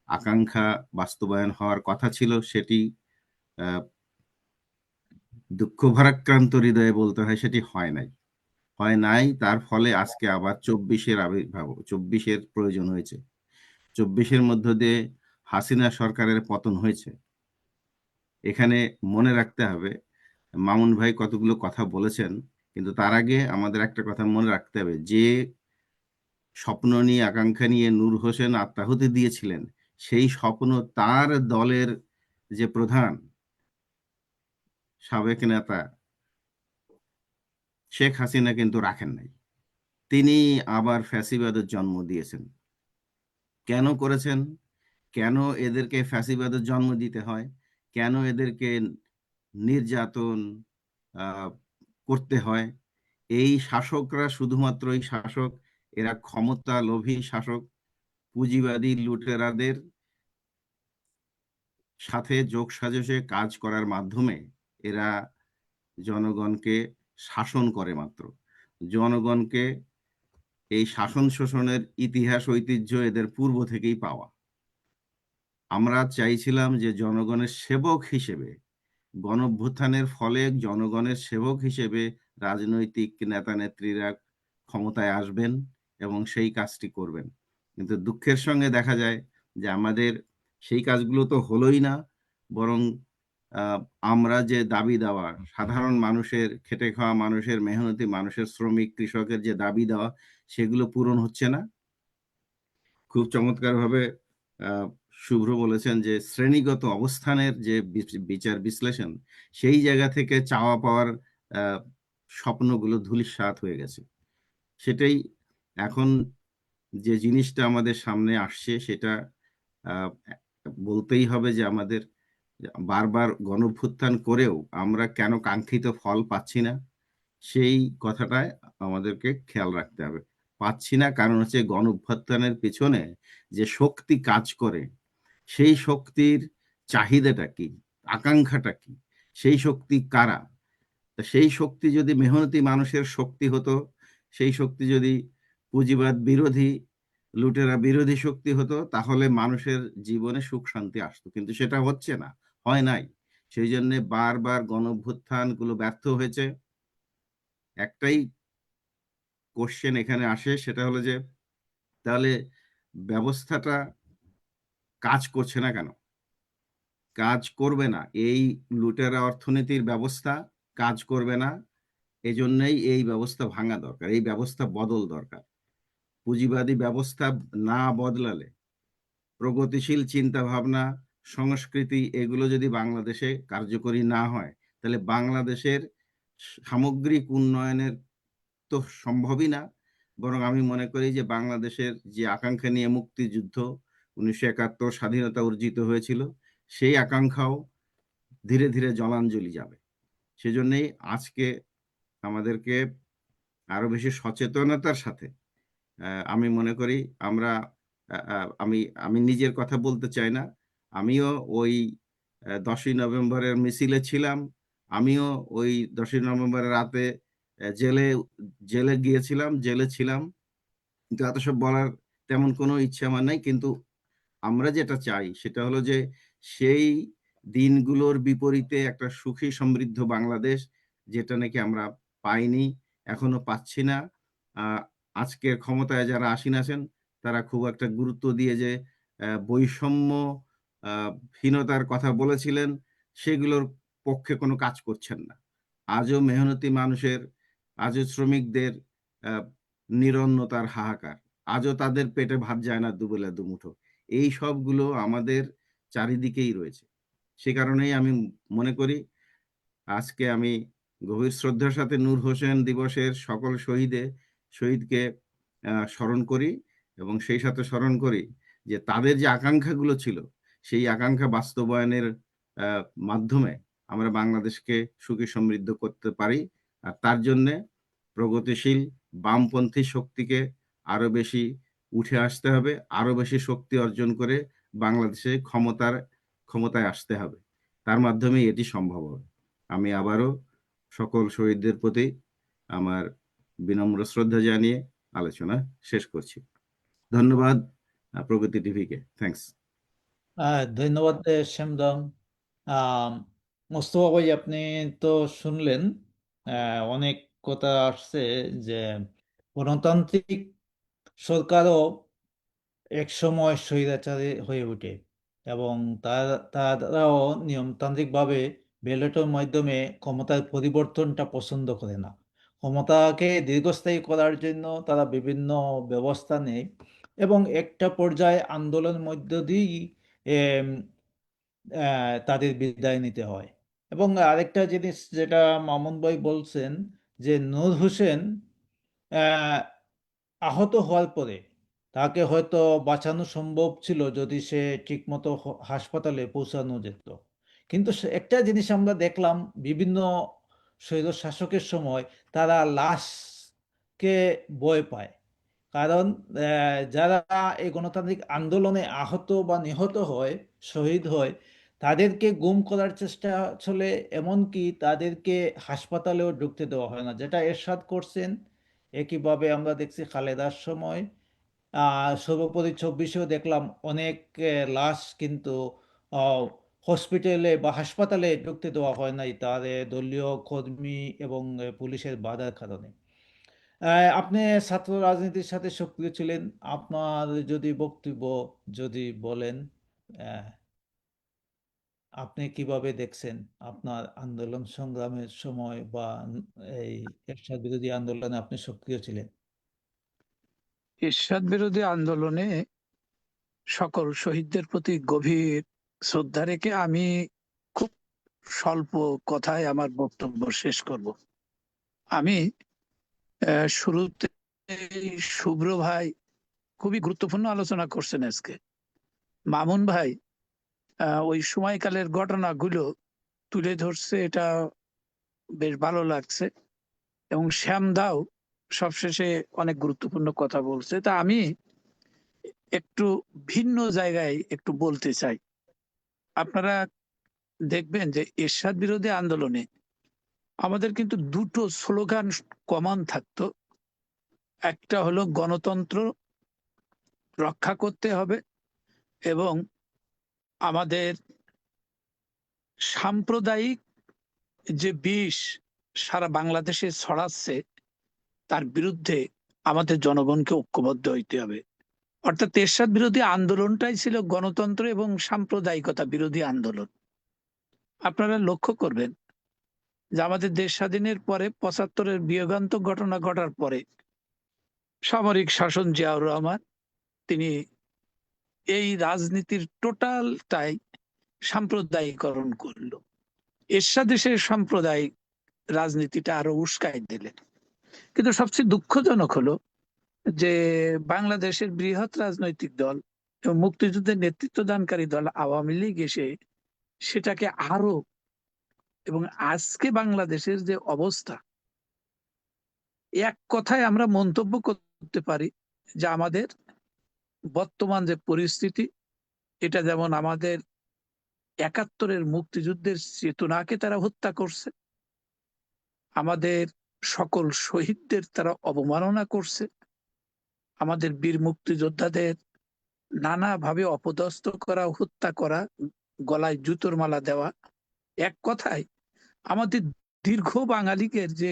আকাঙ্ক্ষা বাস্তবায়ন হওয়ার কথা ছিল সেটি দুঃখ ভারাক্রান্ত হৃদয়ে বলতে হয় সেটি হয় নাই। তার ফলে আজকে আবার 24-এর আবির্ভাব, 24-এর প্রয়োজন হয়েছে। 24-এর মধ্য দিয়ে হাসিনা সরকারের পতন হয়েছে। এখানে মনে রাখতে হবে, মামুন ভাই কতগুলো কথা বলেছেন, কিন্তু তার আগে আমাদের একটা কথা মনে রাখতে হবে, যে স্বপ্ন নিয়ে, আকাঙ্ক্ষা নিয়ে নূর হোসেন আত্মাহুতি দিয়েছিলেন, সেই স্বপ্ন তার দলের যে প্রধান সাবেক নেতা শেখ হাসিনা কিন্তু রাখেন নাই। তিনি আবার ফ্যাসিবাদের জন্ম দিয়েছেন। কেন করেছেন? কেন এদেরকে ফ্যাসিবাদের জন্ম দিতে হয়? কেন এদেরকে নির্যাতন করতে হয়? এই শাসকরা শুধুমাত্রই শাসক, এরা ক্ষমতা লোভী শাসক। পুঁজিবাদী লুটেরাদের সাথে যোগসাজশে কাজ করার মাধ্যমে এরা জনগণকে শাসন করে মাত্র। জনগণকে এই শাসন শোষণের ইতিহাস ঐতিহ্য এদের পূর্ব থেকেই পাওয়া। আমরা চাইছিলাম যে জনগণের সেবক হিসেবে, গণঅভ্যুত্থানের ফলে জনগণের সেবক হিসেবে রাজনৈতিক নেতা নেত্রীরা ক্ষমতায় আসবেন এবং সেই কাজটি করবেন। কিন্তু দুঃখের সঙ্গে দেখা যায় যে আমাদের সেই কাজগুলো তো হলোই না, বরং আমরা যে দাবি দেওয়া, সাধারণ মানুষের, খেটে খাওয়া মানুষের, মেহনতি মানুষের, শ্রমিক কৃষকের যে দাবি দেওয়া, সেগুলো পূরণ হচ্ছে না। খুব চমৎকারভাবে শুভ্র বলেছেন যে শ্রেণীগত অবস্থানের যে বিচার বিশ্লেষণ, সেই জায়গা থেকে চাওয়া পাওয়ার স্বপ্নগুলো ধূলিসাৎ হয়ে গেছে। সেটাই এখন যে জিনিসটা আমাদের সামনে আসছে সেটা আহ, বলতেই হবে যে আমাদের বারবার গণঅভ্যুত্থান করেও আমরা কেন কাঙ্ক্ষিত ফল পাচ্ছি না, সেই কথাটায় আমাদেরকে খেয়াল রাখতে হবে। পাচ্ছি না কারণ হচ্ছে গণঅভ্যুত্থানের পেছনে যে শক্তি কাজ করে, সেই শক্তির চাহিদাটা কি, আকাঙ্ক্ষাটা কি, সেই শক্তি কারা। তা সেই শক্তি যদি মেহনতি মানুষের শক্তি হতো, সেই শক্তি যদি পুঁজিবাদ বিরোধী, লুটেরা বিরোধী শক্তি হতো, তাহলে মানুষের জীবনে সুখ শান্তি আসতো, কিন্তু সেটা হচ্ছে না, হয় নাই। সেই জন্য বারবার গণঅভ্যুত্থান গুলো ব্যর্থ হয়েছে। একটাই কোশ্চেন এখানে আসে, সেটা হলো যে তাহলে ব্যবস্থাটা কাজ করছে না কেন? কাজ করবে না, এই লুটেরা অর্থনীতির ব্যবস্থা কাজ করবে না। এজন্যই এই ব্যবস্থা ভাঙা দরকার, এই ব্যবস্থা বদল দরকার। পুঁজিবাদী ব্যবস্থা না বদলালে, প্রগতিশীল চিন্তা ভাবনা, সংস্কৃতি এগুলো যদি বাংলাদেশে কার্যকরী না হয়, তাহলে বাংলাদেশের সামগ্রিক উন্নয়নের তো সম্ভবই না। বরং আমি মনে করি যে বাংলাদেশের যে আকাঙ্ক্ষা নিয়ে মুক্তিযুদ্ধ 1971 স্বাধীনতা অর্জিত হয়েছিল, সেই আকাঙ্ক্ষাও ধীরে ধীরে জলাঞ্জলি যাবে। সেজন্যই আজকে আমাদেরকে আরো বেশি সচেতনতার সাথে, আমি মনে করি আমরা, আমি আমি নিজের কথা বলতে চাই না, আমিও ওই 10ই নভেম্বরের মিছিলে ছিলাম। আমিও ওই 10ই নভেম্বরের রাতে জেলে জেলে গিয়েছিলাম, জেলে ছিলাম। কিন্তু এত সব বলার তেমন কোনো ইচ্ছা আমার নাই। কিন্তু আমরা যেটা চাই সেটা হলো যে সেই দিনগুলোর বিপরীতে একটা সুখী সমৃদ্ধ বাংলাদেশ, যেটা নাকি আমরা পাইনি, এখনো পাচ্ছি না। আহ, আজকের ক্ষমতায় যারা আসীন আছেন, তারা খুব একটা গুরুত্ব দিয়ে যে বৈষম্য হীনতার কথা বলেছিলেন, সেগুলোর পক্ষে কোনো কাজ করছেন না। আজও মেহনতি মানুষের, আজও শ্রমিকদের আহ, নিরন্নতার হাহাকার, আজও তাদের পেটে ভাত যায় না দুবেলা দুমুঠো। এই সবগুলো আমাদের চারিদিকেই রয়েছে। সে কারণেই আমি মনে করি আজকে আমি গভীর শ্রদ্ধার সাথে নূর হোসেন দিবসের সকল শহীদকে স্মরণ করি, এবং সেই সাথে স্মরণ করি যে তাদের যে আকাঙ্ক্ষাগুলো ছিল, সেই আকাঙ্ক্ষা বাস্তবায়নের মাধ্যমে আমরা বাংলাদেশকে সুখী সমৃদ্ধ করতে পারি। আর তার জন্যে প্রগতিশীল বামপন্থী শক্তিকে আরো বেশি উঠে আসতে হবে, আরো বেশি শক্তি অর্জন করে বাংলাদেশে ক্ষমতায় আসতে হবে। তার মাধ্যমে এটি সম্ভব হবে। আমি আবারও সকল শহীদদের প্রতি আমার বিনম্র শ্রদ্ধা জানিয়ে আলোচনা শেষ করছি। ধন্যবাদ প্রগতি টিভিকে। থ্যাঙ্কস। ধন্যবাদ শ্যামদং। মোস্তফা ভাই, আপনি তো শুনলেন, অনেক কথা আসছে যে গণতান্ত্রিক সরকারও এক সময় স্বৈরাচারী হয়ে ওঠে এবং তারাও নিয়মতান্ত্রিকভাবে ব্যালটের মাধ্যমে ক্ষমতার পরিবর্তনটা পছন্দ করে না। ক্ষমতাকে দীর্ঘস্থায়ী করার জন্য তারা বিভিন্ন ব্যবস্থা নেয় এবং একটা পর্যায়ে আন্দোলনের মধ্য দিয়েই এম, তাদের বিদায় নিতে হয়। এবং আরেকটা জিনিস যেটা মামুন ভাই বলছেন, যে নূর হোসেন আহ, আহত হওয়ার পরে তাকে হয়তো বাঁচানো সম্ভব ছিল যদি সে ঠিকমতো হাসপাতালে পৌঁছানো যেত। কিন্তু একটা জিনিস আমরা দেখলাম, বিভিন্ন স্বৈর শাসকের সময় তারা লাশকে ভয় পায়। কারণ যারা এই গণতান্ত্রিক আন্দোলনে আহত বা নিহত হয়, শহীদ হয়, তাদেরকে গুম করার চেষ্টা চলে, এমনকি তাদেরকে হাসপাতালেও ঢুকতে দেওয়া হয় না, যেটা এরশাদ করছেন। একইভাবে আমরা দেখছি খালেদার সময়, সর্বোপরি 24-এও দেখলাম অনেক লাশ কিন্তু হসপিটালে বা হাসপাতালে ঢুকতে দেওয়া হয় নাই তার দলীয় কর্মী এবং পুলিশের বাধার কারণে। আপনি ছাত্র রাজনীতির সাথে সক্রিয় ছিলেন, আপনার যদি বক্তব্য যদি বলেন, আহ, আপনি কিভাবে দেখছেন আপনার আন্দোলন সংগ্রামের সময় বা এই এরশাদ বিরোধী আন্দোলনে আপনি সক্রিয় ছিলেন? এরশাদ বিরোধী আন্দোলনে সকল শহীদদের প্রতি গভীর শ্রদ্ধা রেখে আমি খুব স্বল্প কথায় আমার বক্তব্য শেষ করব। আমি শুরুতে শুভ্র ভাই খুবই গুরুত্বপূর্ণ আলোচনা করছেন আজকে। মামুন ভাই ওই সময়কালের ঘটনাগুলো তুলে ধরছে, এটা বেশ ভালো লাগছে। এবং শ্যাম দাও সবশেষে অনেক গুরুত্বপূর্ণ কথা বলছে। তা আমি একটু ভিন্ন জায়গায় একটু বলতে চাই। আপনারা দেখবেন যে এরশাদ বিরোধী আন্দোলনে আমাদের কিন্তু দুটো স্লোগান কমন থাকতো। একটা হলো গণতন্ত্র রক্ষা করতে হবে এবং আমাদের সাম্প্রদায়িক যে বিষ সারা বাংলাদেশে ছড়াচ্ছে তার বিরুদ্ধে আমাদের জনগণকে ঐক্যবদ্ধ হইতে হবে। অর্থাৎ এরশাদ বিরোধী আন্দোলনটাই ছিল গণতন্ত্র এবং সাম্প্রদায়িকতা বিরোধী আন্দোলন। আপনারা লক্ষ্য করবেন যে আমাদের দেশ স্বাধীনের পরে ৭৫-এর বিয়োগান্তক ঘটনা ঘটার পরে সামরিক শাসন জিয়াউর রহমান তিনি এই রাজনীতির টোটালটাই সাম্প্রদায়িকরণ করলো। এরশাদ এসে সাম্প্রদায়িক রাজনীতিটা আরো উস্কাই দিলেন। কিন্তু সবচেয়ে দুঃখজনক হলো যে বাংলাদেশের বৃহৎ রাজনৈতিক দল এবং মুক্তিযুদ্ধের নেতৃত্ব দানকারী দল আওয়ামী লীগ এসে সেটাকে আরো, এবং আজকে বাংলাদেশের যে অবস্থা, এক কথায় আমরা মন্তব্য করতে পারি যে আমাদের বর্তমান যে পরিস্থিতি, এটা যেমন আমাদের ৭১-এর মুক্তিযুদ্ধের চেতনাকে তারা হত্যা করছে, আমাদের সকল শহীদদের তারা অবমাননা করছে, আমাদের বীর মুক্তিযোদ্ধাদের নানাভাবে অপদস্থ করা, হত্যা করা, গলায় জুতোর মালা দেওয়া। এক কথায় আমাদের দীর্ঘ বাঙালিদের যে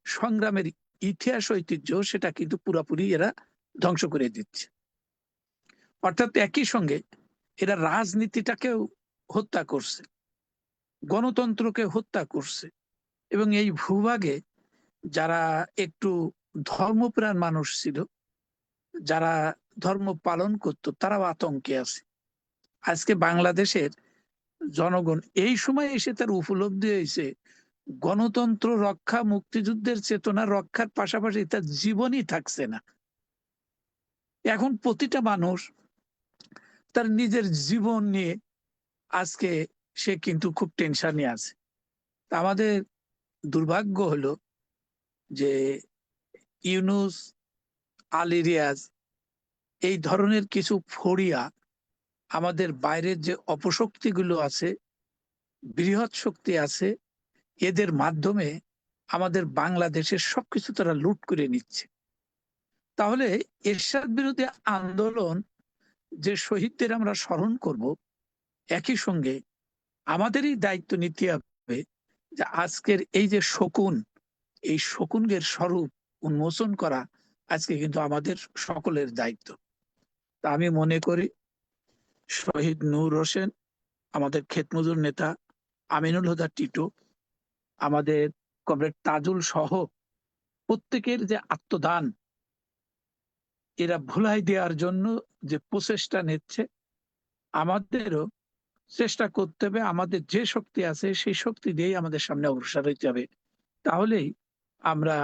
সংগ্রামের ইতিহাস ঐতিহ্য সেটা কিন্তু পুরাপুরি এরা ধ্বংস করে দিচ্ছে। অর্থাৎ একই সঙ্গে এরা রাজনীতিটাকেও হত্যা করছে, গণতন্ত্রকে হত্যা করছে, এবং এই ভূভাগে যারা একটু ধর্মপ্রাণ মানুষ ছিল, যারা ধর্ম পালন করত, তারাও আতঙ্কে আছে। আজকে বাংলাদেশের জনগণ এই সময় এসে তার উপলব্ধি হয়েছে গণতন্ত্র রক্ষা, মুক্তিযুদ্ধের চেতনা রক্ষার পাশাপাশি তার জীবনই থাকছে না। এখন প্রতিটা মানুষ তার নিজের জীবন নিয়ে আজকে সে কিন্তু খুব টেনশনে আছে। আমাদের দুর্ভাগ্য হলো যে ইউনূস, আলী রিয়াজ এই ধরনের কিছু ফড়িয়া আমাদের বাইরের যে অপশক্তিগুলো আছে, বৃহৎ শক্তি আছে, এদের মাধ্যমে আমাদের বাংলাদেশের সবকিছু তারা লুট করে নিচ্ছে। তাহলে এরশাদ বিরোধী আন্দোলন যে শহীদদের আমরা স্মরণ করব, একই সঙ্গে আমাদেরই দায়িত্ব নিতে হবে যে আজকের এই যে শকুন, এই শকুনের স্বরূপ উন্মোচন করা আজকে কিন্তু আমাদের সকলের দায়িত্ব। তা আমি মনে করি শহীদ নূর হোসেন, আমাদের ক্ষেতমজুর নেতা আমিনুল হুদা টিটু, আমাদের কমরেড তাজুল সহ প্রত্যেকের যে আত্মদান, এরা ভুলাই দেওয়ার জন্য যে প্রচেষ্টা নিচ্ছে, আমাদেরও চেষ্টা করতে হবে আমাদের যে শক্তি আছে সেই শক্তি দিয়েই আমাদের সামনে অগ্রসর হইতে হবে। তাহলেই আমরা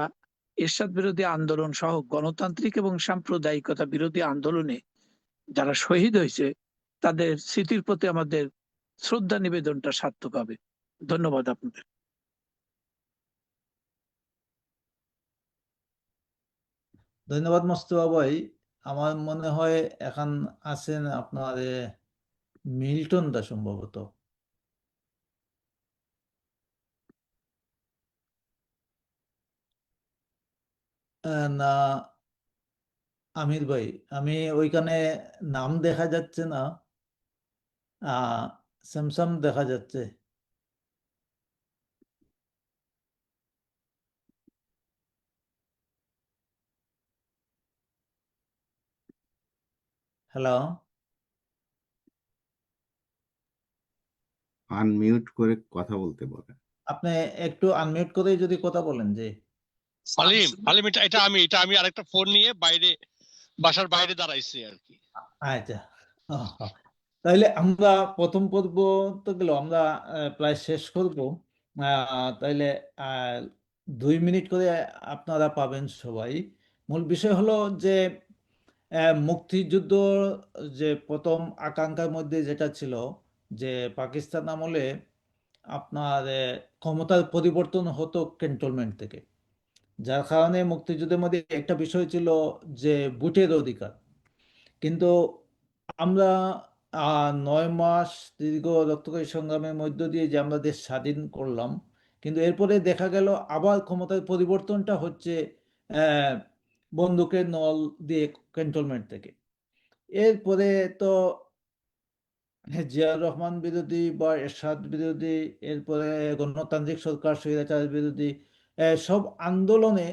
এরশাদ বিরোধী আন্দোলন সহ গণতান্ত্রিক এবং সাম্প্রদায়িকতা বিরোধী আন্দোলনে যারা শহীদ হয়েছে তাদের স্মৃতির প্রতি আমাদের শ্রদ্ধা নিবেদনটা সার্থক হবে। ধন্যবাদ আপনাদের। ধন্যবাদ মোস্তফা ভাই। আমার মনে হয় এখন আছেন আপনার মিল্টন দা সম্ভবত। না, আমির ভাই, আমি ওইখানে নাম দেখা যাচ্ছে না, স্যামসাং দেখা যাচ্ছে। হ্যালো, আনমিউট করে কথা বলতে বলে। আপনি একটু আনমিউট করে যদি কথা বলেন। যে হালিম হালিম এটা আমি আরেকটা ফোন নিয়ে বাসার বাইরে দাঁড়াইছি আর কি। আচ্ছা, তাইলে আমরা প্রথম পর্ব তো গেল, আমরা প্রায় শেষ করব। তাইলে 2 মিনিট করে আপনারা পাবেন সবাই। মূল বিষয় হলো যে মুক্তিযুদ্ধ যে প্রথম আকাঙ্ক্ষার মধ্যে যেটা ছিল যে পাকিস্তান আমলে আপনার ক্ষমতার পরিবর্তন হতো ক্যান্টনমেন্ট থেকে, যার কারণে মুক্তিযুদ্ধের মধ্যে একটা বিষয় ছিল যে ভোটের অধিকার। কিন্তু আমরা 9 মাস দীর্ঘ রক্তক্ষয়ী সংগ্রামের মধ্য দিয়ে যে আমরা দেশ স্বাধীন করলাম, কিন্তু এরপরে দেখা গেল আবার ক্ষমতার পরিবর্তনটা হচ্ছে আহ, বন্দুকের নল দিয়ে ক্যান্টনমেন্ট থেকে। এরপরে তো জিয়াউর রহমান বিরোধী বা এরশাদ বিরোধী, এরপরে গণতান্ত্রিক সরকার স্বৈরাচার বিরোধী সব আন্দোলনে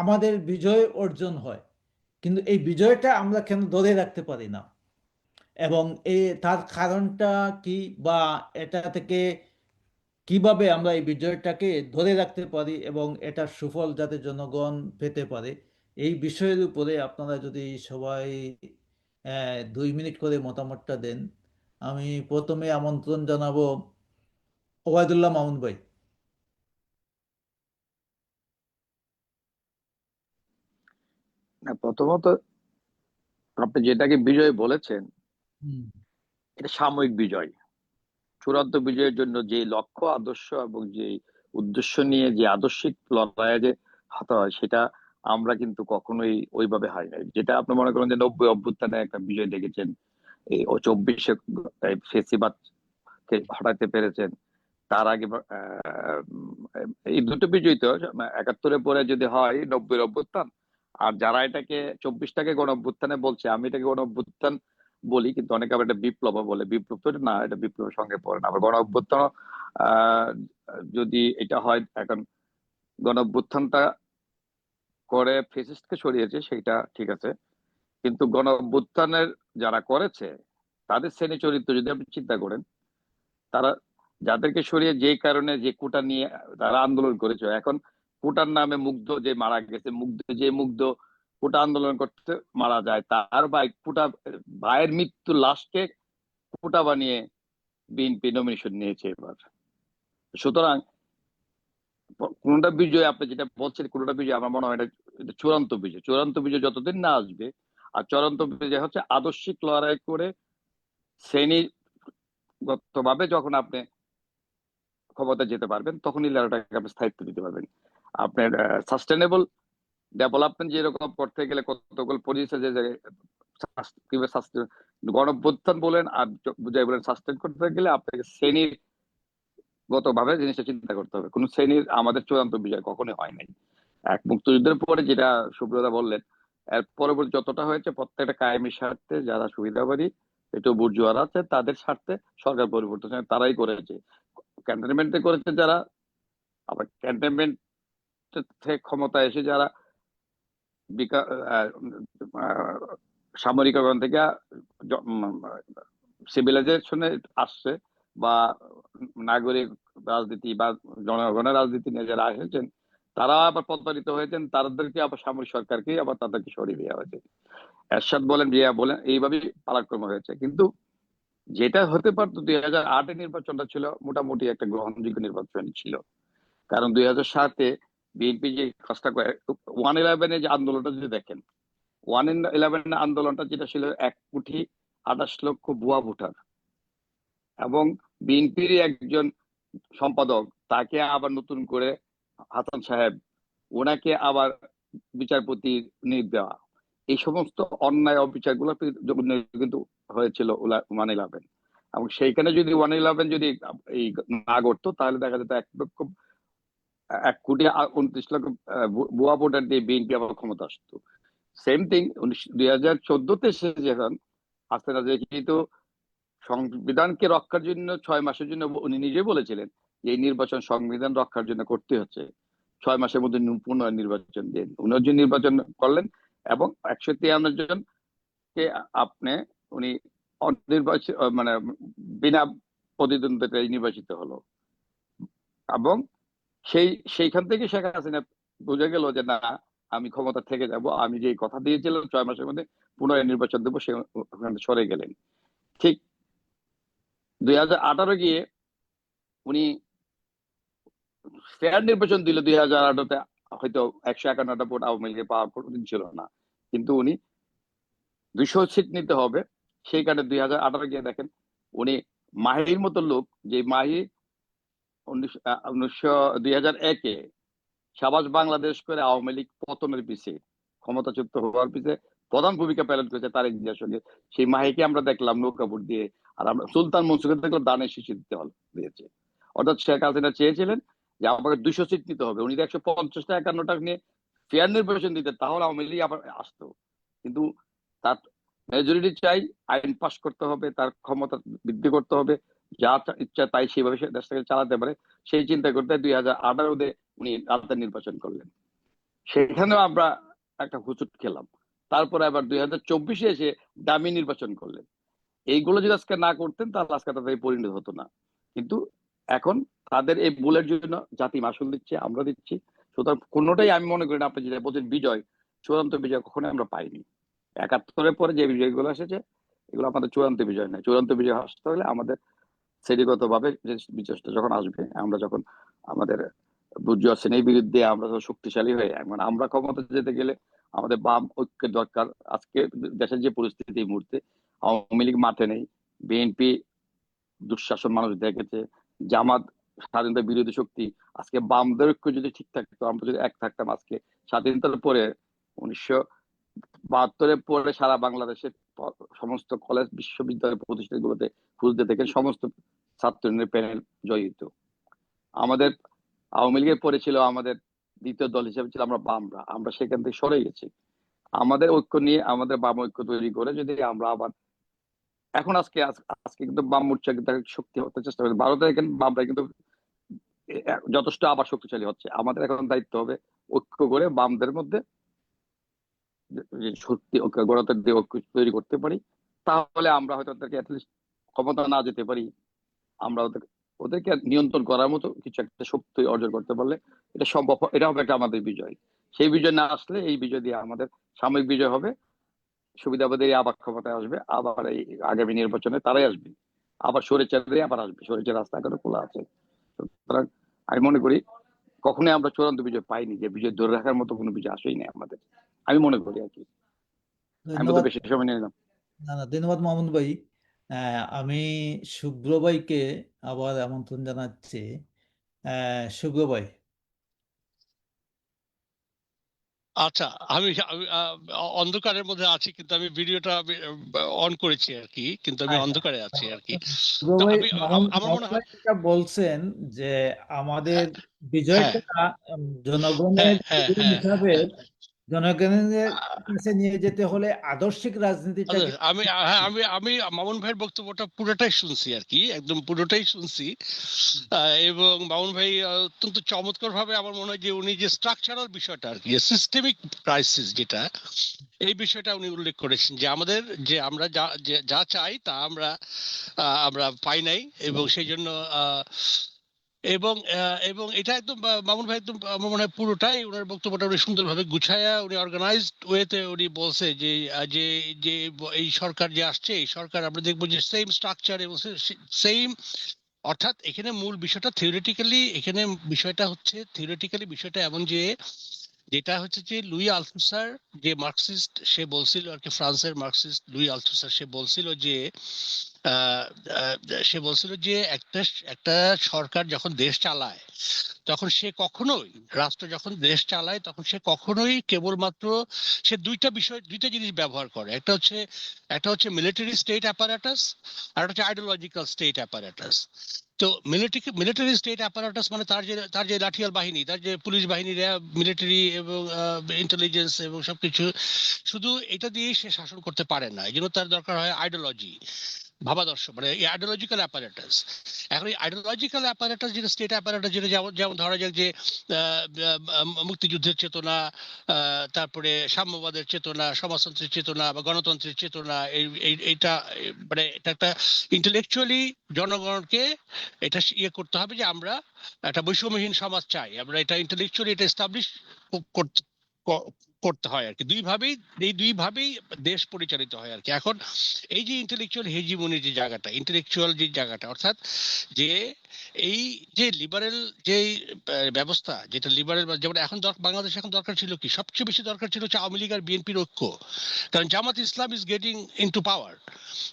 আমাদের বিজয় অর্জন হয়, কিন্তু এই বিজয়টা আমরা কেন ধরে রাখতে পারি না, এবং তার কারণটা কি, বা এটা থেকে কিভাবে আমরা এই বিজয়টাকে ধরে রাখতে পারি এবং এটার সুফল যাতে জনগণ পেতে পারে, এই বিষয়ের উপরে আপনারা যদি সবাই 2 মিনিট করে মতামতটা দেন। আমি প্রথমে আমন্ত্রণ জানাবো ওবায়দুল্লাহ মামুন ভাই। না, প্রথমত আপনি যেটাকে বিজয় বলেছেন, হুম, এটা সাময়িক বিজয়। চূড়ান্ত বিজয়ের জন্য যে লক্ষ্য, আদর্শ এবং যে উদ্দেশ্য নিয়ে যে আদর্শিক লড়াইয়ে যে হতে হয়, সেটা আমরা কিন্তু কখনোই ওইভাবে হয় নাই। যেটা আপনি মনে করেন যে 90 অভ্যুত্থানে একটা বিজয় দেখেছেন, এই 24-এ ফেসিবাদকে হটাতে পেরেছেন। তার আগে এই দুটো বিজয় তো 71-এর পরে যদি হয় 90-এর অভ্যুত্থান। আর যারা এটাকে 24টাকে গণ অভ্যুত্থানে বলছে, আমি এটাকে গণ অভ্যুত্থান বলি, কিন্তু অনেকে আবার এটা বিপ্লব বলে। বিপ্লব তো এটা না, এটা বিপ্লবের সঙ্গে পড়ে না। আবার গণ অভ্যুত্থান আহ যদি এটা হয়, এখন গণ অভ্যুত্থানটা করে ফেসিস্টকে সরিয়েছে, সেটা ঠিক আছে, কিন্তু গণ অভ্যুত্থানের যারা করেছে তাদের শ্রেণী চরিত্র যদি আপনি চিন্তা করেন, তারা যাদেরকে সরিয়ে যে কারণে যে কোটা নিয়ে তারা আন্দোলন করেছে, এখন কোটার নামে মুগ্ধ যে মারা গেছে, মুগ্ধ কোটা আন্দোলন করতে মারা যায়, তার ভাই কোটা ভাইয়ের মৃত্যু লাশকে কোটা বানিয়ে বিএনপি নমিনেশন নিয়েছে এবার। সুতরাং কোনটা বিজয়, আপনি যেটা বলছেন কোনটা বিজয়, আমার মনে হয় এটা চূড়ান্ত বিজয়। চূড়ান্ত বিজয় যতদিন না আসবে, আর চূড়ান্ত বিজয় হচ্ছে আদর্শিক লড়াই করে শ্রেণীগত ভাবে যখন আপনি ক্ষমতা যেতে পারবেন, তখনই লড়াইটাকে আপনি স্থায়িত্ব দিতে পারবেন। আপনার সাস্টেনেবল ডেভেলপমেন্ট যেরকম করতে গেলে কতগুলো পরিচয় যে কিভাবে গণঅভ্যুত্থান বলেন আর বুঝাই বলেন, সাস্টেন করতে গেলে আপনাকে শ্রেণীগত ভাবে জিনিসটা চিন্তা করতে হবে। কোন শ্রেণীর আমাদের চূড়ান্ত বিজয় কখনোই হয় নাই। এক মুক্তিযুদ্ধের পরে যেটা সুব্রতা বললেন, এর পরবর্তী যতটা হয়েছে প্রত্যেকটা কায়েমি স্বার্থে, যারা সুবিধাবাদী একটু বুর্জোয়ারা আছে তাদের স্বার্থে সরকার পরিবর্তন তারাই করেছে। ক্যান্টনমেন্টে করেছে যারা, আবার ক্যান্টনমেন্ট থেকে ক্ষমতায় এসে যারা সামরিক অঙ্গন থেকে সিভিলাইজেশনে আসছে, বা নাগরিক রাজনীতি বা জনগণের রাজনীতি নিয়ে যারা এসেছেন, তারা আবার প্রতারিত হয়েছেন, তাদেরকে আবার সামরিক সরকারকে আবার তাদেরকে সরিয়ে দেওয়া হয়েছে। এরশাদ বলেন, জিয়া বলেন, এইভাবেই পালাক্রম হয়েছে। কিন্তু যেটা হতে পারতো 2008-এর নির্বাচনটা ছিল মোটামুটি একটা গ্রহণযোগ্য নির্বাচন ছিল। কারণ 2007-এ বিএনপি যে কাজটা করে, 111-এ যে আন্দোলনটা যদি দেখেন, 111 আন্দোলনটা যেটা ছিল 1,28,00,000 ভুয়া ভোটার, এবং বিএনপির একজন সম্পাদক, তাকে আবার নতুন করে হাসান সাহেব, ওনাকে আবার বিচারপতি নিয়োগ দেওয়া, এই সমস্ত অন্যায় অবিচারগুলো কিন্তু হয়েছিল 111। এবং সেইখানে যদি 111 যদি এই না করতো, তাহলে দেখা যেত 1,29,00,000 ভুয়া ভোটার দিয়ে বিএনপি আবার ক্ষমতা আসতো। সেম থিং 2014-তে এসে যখন হাসিনা, যেহেতু সংবিধানকে রক্ষার জন্য 6 মাসের জন্য উনি নিজে বলেছিলেন যে এই নির্বাচন সংবিধান রক্ষার জন্য করতে হচ্ছে, 6 মাসের মধ্যে পুনরায় নির্বাচন দিন। উনি নির্বাচন করলেন এবং 153 জনকে উনি অনির্বাচিত, মানে বিনা প্রতিদ্বন্দ্বিতায় নির্বাচিত হলো। এবং সেইখান থেকে শেখ হাসিনা বুঝে গেল যে না, আমি ক্ষমতা থেকে যাব, আমি যে কথা দিয়েছিলাম 6 মাসের মধ্যে পুনরায় নির্বাচন দেবো, সে সরে গেলেন। ঠিক 2018 গিয়ে উনি ফেয়ার নির্বাচন দিল। 2018-তে হয়তো 151টা ভোট আওয়ামী লীগের পাওয়ার ছিল না, কিন্তু উনি 200 সিট নিতে হবে। সেই কারণে 2018 গিয়ে দেখেন উনি মাহির মতো লোক, যে মাহি 2001-এ শাহবাজ বাংলাদেশ করে আওয়ামী লীগ পতনের পিছিয়ে, ক্ষমতাচ্যুত হওয়ার পিছিয়ে প্রধান ভূমিকা পালন করেছে তারেক জিয়ার সঙ্গে। সেই মাহিকে আমরা দেখলাম নৌকা ভোট দিয়ে, আর আমরা সুলতান মনসুরকে দেখলাম দানের শীষে দিতে দিয়েছে। অর্থাৎ শেখ হাসিনা চেয়েছিলেন যে আমাকে 200 সিট নিতে হবে, উনি 150টা 51টা নিয়ে ফেয়ার নির্বাচন দিতে, তাহলে আওয়ামী লীগ আবার আসতো। কিন্তু তার মেজরিটি চাই, আইন পাশ করতে হবে, তার ক্ষমতা বৃদ্ধি করতে হবে, যা ইচ্ছা তাই সেইভাবে দেশটাকে চালাতে পারে, সেই চিন্তা করতে 2018-তে উনি রাতের নির্বাচন করলেন। সেখানেও আমরা একটা হুচুট খেলাম। তারপরে আবার 2024-এ এসে দামি নির্বাচন করলেন। এইগুলো যদি আজকে না করতেন তাহলে আজকে তাদের পরিণত হতো না। কিন্তু এখন তাদের এই ভুলের জন্য জাতি মাসুল দিচ্ছে, আমরা দিচ্ছি। সুতরাং কোনোটাই আমি মনে করি না, আপনি যেটা বলছেন বিজয়, চূড়ান্ত বিজয় কখনোই আমরা পাইনি। 71-এর পরে যে বিজয়গুলো এসেছে এগুলো আমাদের চূড়ান্ত বিজয় নয়। চূড়ান্ত বিজয় আসতে হলে আমাদের শ্রেণীগত ভাবে যে বিজয়টা যখন আসবে, আমরা যখন আমাদের বুর্জোয়া শ্রেণীর বিরুদ্ধে আমরা যখন শক্তিশালী হয়ে, মানে আমরা ক্ষমতা যেতে গেলে আমাদের বাম ঐক্যের দরকার। আজকে দেশের যে পরিস্থিতি এই মুহূর্তে, আওয়ামী লীগ মাঠে নেই, বিএনপি দুঃশাসন মানুষ দেখেছে, জামাত স্বাধীনতা বিরোধী শক্তি, আজকে বামদের ঐক্য যদি ঠিক থাকতো, আমরা যদি এক থাকতাম, আজকে স্বাধীনতার পরে 1972-এর পরে সারা বাংলাদেশের সমস্ত কলেজ বিশ্ববিদ্যালয় প্রতিষ্ঠানগুলোতে খুঁজতে থেকে সমস্ত ছাত্র ইউনিয়নের প্যানেল জয়ী হতো। আমাদের আওয়ামী লীগের পরে ছিল আমাদের দ্বিতীয় দল হিসেবে ছিল আমরা বামরা, আমরা সেখান থেকে সরে গেছি। আমাদের ঐক্য নিয়ে, আমাদের বাম ঐক্য তৈরি করে যদি আমরা আবার এখন আজকে কিন্তু বাম মোর্চা কিন্তু শক্তি হতে চেষ্টা করছে। ভারতের এখানে বামরা কিন্তু যথেষ্ট আবার শক্তিশালী হচ্ছে। আমাদের এখন দায়িত্ব হবে ঐক্য করে বামদের মধ্যে যে শক্তি গণতন্ত্র দিয়ে ঐক্য তৈরি করতে পারি, তাহলে আমরা হয়তো তাদেরকে অ্যাটলিস্ট ক্ষমতা না যেতে পারি, আমরা ওদেরকে নিয়ন্ত্রণ করার মতো কিছু একটা শক্তি অর্জন করতে পারলে এটা সম্ভব। এটা হবে একটা আমাদের বিজয়। সেই বিজয় না আসলে এই বিজয় দিয়ে আমাদের সাময়িক বিজয় হবে, সুবিধাবাদী আবার ক্ষমতায় আসবে, আবার এই আগামী নির্বাচনে তারাই আসবে, আবার স্বৈরাচারী আবার আসবে, স্বৈরাচার রাস্তা এখনো খোলা আছে। সুতরাং আমি মনে করি কখনোই আমরা চূড়ান্ত বিজয় পাইনি, যে বিজয় ধরে রাখার মতো কোনো বিজয় আসেই না আমাদের, আমি মনে করি আর কি। আমি তো ধন্যবাদ। বেশি সময় নিয়ে নিলাম। ধন্যবাদ মামুন ভাই। আমি শুভ্র ভাইকে আবার আমন্ত্রণ জানাচ্ছি। শুভ্র ভাই। আচ্ছা, আমি আমি, অন্ধকারের মধ্যে আছি, কিন্তু আমি ভিডিওটা অন করেছি আর কি, কিন্তু আমি অন্ধকারে আছি আর কি। শুভ্র তো ভাই, আমি আমার মনে হয় যেটা বলছেন যে আমাদের হ্যাঁ বিজয়টা জনগণের হ্যাঁ বিজয় হ্যাঁ হিসাবে হ্যাঁ জনগণের কাছে নিয়ে যেতে হলে আদর্শিক রাজনীতিটাকে আমি আমি মামুন ভাইয়ের বক্তব্যটা পুরোটাই শুনছি আর কি, একদম পুরোটাই শুনছি। এবং মামুন ভাই অত্যন্ত চমৎকার ভাবে আমার মনে হয় যে উনি যে স্ট্রাকচারাল বিষয়টা আর কি, সিস্টেমিক ক্রাইসিস যেটা, এই বিষয়টা উনি উল্লেখ করেছেন যে আমাদের যে আমরা যা চাই তা আমরা আমরা পাই নাই, এবং সেই জন্য এবং এবং এটা একদম মামুন ভাই একদম আমার মনে হয় পুরোটাই ওনার বক্তব্যটা উনি সুন্দরভাবে গুছায়া উনি অর্গানাইজড ওয়েতে উনি বলছে যে যে যে এই সরকার যে আসছে, এই সরকার আমরা দেখবো যে সেম স্ট্রাকচার এবং সেম, অর্থাৎ এখানে মূল বিষয়টা থিওরিটিক্যালি, এখানে বিষয়টা এমন যে যেটা হচ্ছে যে লুই আলথুসার যে মার্কসিস্ট, সে বলছিল আর কি, ফ্রান্সের মার্কসিস্ট লুই আলথুসার, সে বলছিল যে একটা সরকার যখন দেশ চালায় তখন সে কখনোই, রাষ্ট্র যখন দেশ চালায় তখন সে কখনোই কেবলমাত্র সে দুইটা জিনিস ব্যবহার করে। একটা হচ্ছে মিলিটারি স্টেট অ্যাপারেটাস, আর একটা হচ্ছে আইডিওলজিক্যাল স্টেট অ্যাপারেটাস। তো মিলিটারি স্টেট অ্যাপারেটাস মানে তার যে লাঠিয়াল বাহিনী, তার যে পুলিশ বাহিনীরা, মিলিটারি এবং ইন্টেলিজেন্স এবং সবকিছু, শুধু এটা দিয়েই সে শাসন করতে পারে না, এই জন্য তার দরকার হয় আইডিওলজি, ভাবাদর্শ, মানে আইডিওলজিক্যাল অ্যাপারেটাস। এখন এই আইডিওলজিক্যাল অ্যাপারেটাস যেটা স্টেট অ্যাপারেটাস, যেটা যেমন ধরা যাক যে মুক্তিযুদ্ধের চেতনা, তারপরে সাম্যবাদের চেতনা, সমাজতন্ত্রের চেতনা বা গণতন্ত্রের চেতনা, এইটা মানে এটা একটা ইন্টেলেকচুয়ালি জনগণকে এটা ইয়ে করতে হবে যে আমরা একটা বৈষম্যহীন সমাজ চাই, আমরা এটা ইন্টেলেকচুয়ালি এটা এস্টাবলিশ করতে হয় আর কি। এই দুইভাবেই দেশ পরিচালিত হয় আর কি। এখন এই যে ইন্টেলেকচুয়াল হেজিমনি যে জায়গাটা, অর্থাৎ যে এই যে লিবারেল যে ব্যবস্থা, যেটা লিবারেল, যেমন এখন বাংলাদেশে এখন দরকার ছিল কি, সবচেয়ে বেশি দরকার ছিল হচ্ছে আওয়ামী লীগ আর বিএনপির ঐক্য। কারণ Jamaat Islam is getting into power,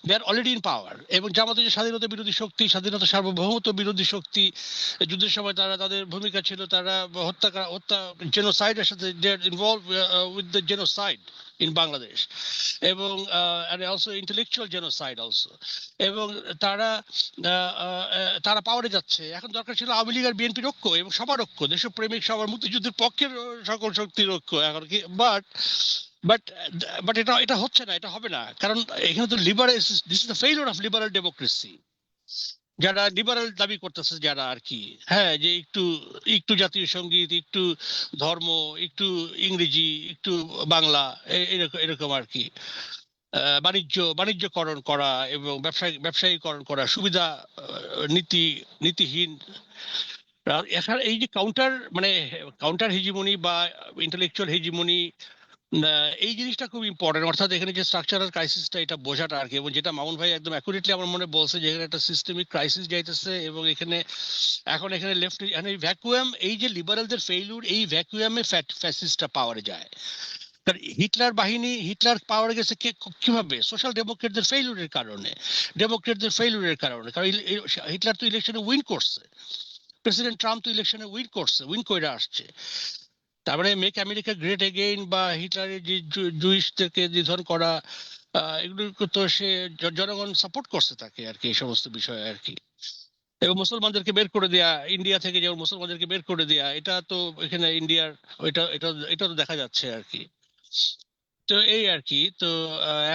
they are already in power. এবং জামাত যে স্বাধীনতা বিরোধী শক্তি, স্বাধীনতা সার্বভৌমত্ব বিরোধী শক্তি, যুদ্ধের সময় তারা, তাদের ভূমিকা ছিল, তারা হত্যা জেনোসাইডের সাথে they are involve with the genocide in Bangladesh, এবং অলসো ইন্টেলেকচুয়াল জেনোসাইড অলসো। এবং তারা তারা পাওয়ারে যাচ্ছে। এখন দরকার ছিল আওয়ামী লীগ আর বিএনপির ঐক্য এবং সবার ঐক্য, দেশপ্রেমিক সবার, মুক্তিযুদ্ধের পক্ষের সকল শক্তির ঐক্য এখন কি। বাট বাট বাট এটা এটা হচ্ছে না, এটা হবে না। কারণ এখানে তো liberal, this is the failure of liberal democracy. যারা লিবারেল দাবি করতেছে, যারা আর কি, হ্যাঁ, যে একটু একটু জাতীয় সঙ্গীত, একটু ধর্ম, একটু ইংরেজি, একটু বাংলা, এরকম এরকম আর কি, বাণিজ্যকরণ করা এবং ব্যবসায়ীকরণ করা, সুবিধা নীতিহীন। এছাড়া এই যে কাউন্টার হেজিমনি বা ইন্টেলেকচুয়াল হেজিমনি, এই জিনিসটা খুব ইম্পর্টেন্ট। অর্থাৎ এখানে যে স্ট্রাকচারাল ক্রাইসিসটা, এটা বোঝাটা আর কি। এবং যেটা মামুন ভাই একদম অ্যাকুরেটলি আমার মনে বলছে, যে এখানে একটা সিস্টেমিক ক্রাইসিস যাইতেছে। এবং এখানে লেফট ভ্যাকুয়াম, এই যে লিবারেলদের ফেইলিউর, এই ভ্যাকুয়ামে ফ্যাসিস্টটা পাওয়ারে যায়। কারণ হিটলার পাওয়ারে গেছে কিভাবে? সোশ্যাল ডেমোক্রেটদের ফেইলিউরের কারণে, কারণ হিটলার তো ইলেকশনে উইন করছে, প্রেসিডেন্ট ট্রাম্প তো ইলেকশনে উইন করে আসছে। তার মানে মেক আমেরিকা গ্রেট এগেইন বা হিটলারের যে জুইশদেরকে নিধন করা, এগুলো তো সে জনগণ সাপোর্ট করছে তাকে আর কি, এই সমস্ত বিষয়ে আর কি। এবং মুসলমানদেরকে বের করে দেয়া, ইন্ডিয়া থেকে যেমন মুসলমানদেরকে বের করে দেয়া, এটা তো এখানে ইন্ডিয়ার, এটা তো দেখা যাচ্ছে আর কি। তো এই আর কি। তো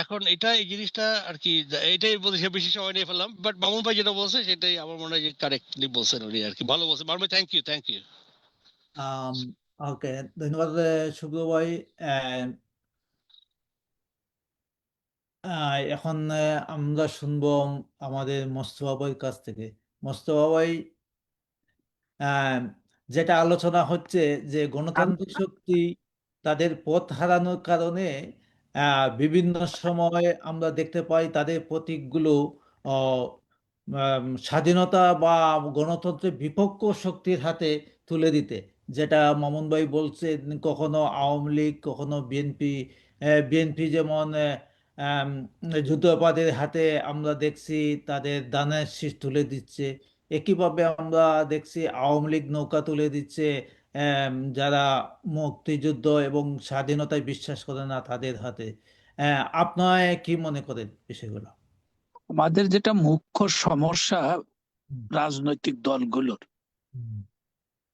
এখন এই জিনিসটা আর কি, এটাই বলতে বেশি সময় নিয়ে ফেললাম। বাট মামুন ভাই যেটা বলছে সেটাই আমার মনে হয় যে কারেক্টলি বলছেন উনি আর কি, ভালো বলছেন। মামুন ভাই, থ্যাংক ইউ। ওকে, ধন্যবাদ শুক্র ভাই। এখন আমরা শুনবো আমাদের মোস্তফা ভাইয়ের কাছ থেকে। মোস্তফা ভাই, আহ, যেটা আলোচনা হচ্ছে যে গণতান্ত্রিক শক্তি তাদের পথ হারানোর কারণে বিভিন্ন সময় আমরা দেখতে পাই তাদের প্রতীকগুলো আহ, স্বাধীনতা বা গণতন্ত্রের বিপক্ষ শক্তির হাতে তুলে দিতে, যেটা মামুন ভাই বলছেন, কখনো আওয়ামী লীগ, কখনো বিএনপি। বিএনপি যেমন আম, যুদ্ধাপরাধীদের হাতে আমরা দেখছি তাদের দানের শীষ তুলে দিচ্ছে। একইভাবে আমরা দেখছি আওয়ামী লীগ নৌকা তুলে দিচ্ছে যারা মুক্তিযুদ্ধ এবং স্বাধীনতায় বিশ্বাস করে না তাদের হাতে। আপনার কি মনে করেন বিষয়গুলো? আমাদের যেটা মুখ্য সমস্যা হুম, রাজনৈতিক দলগুলোর, হুম,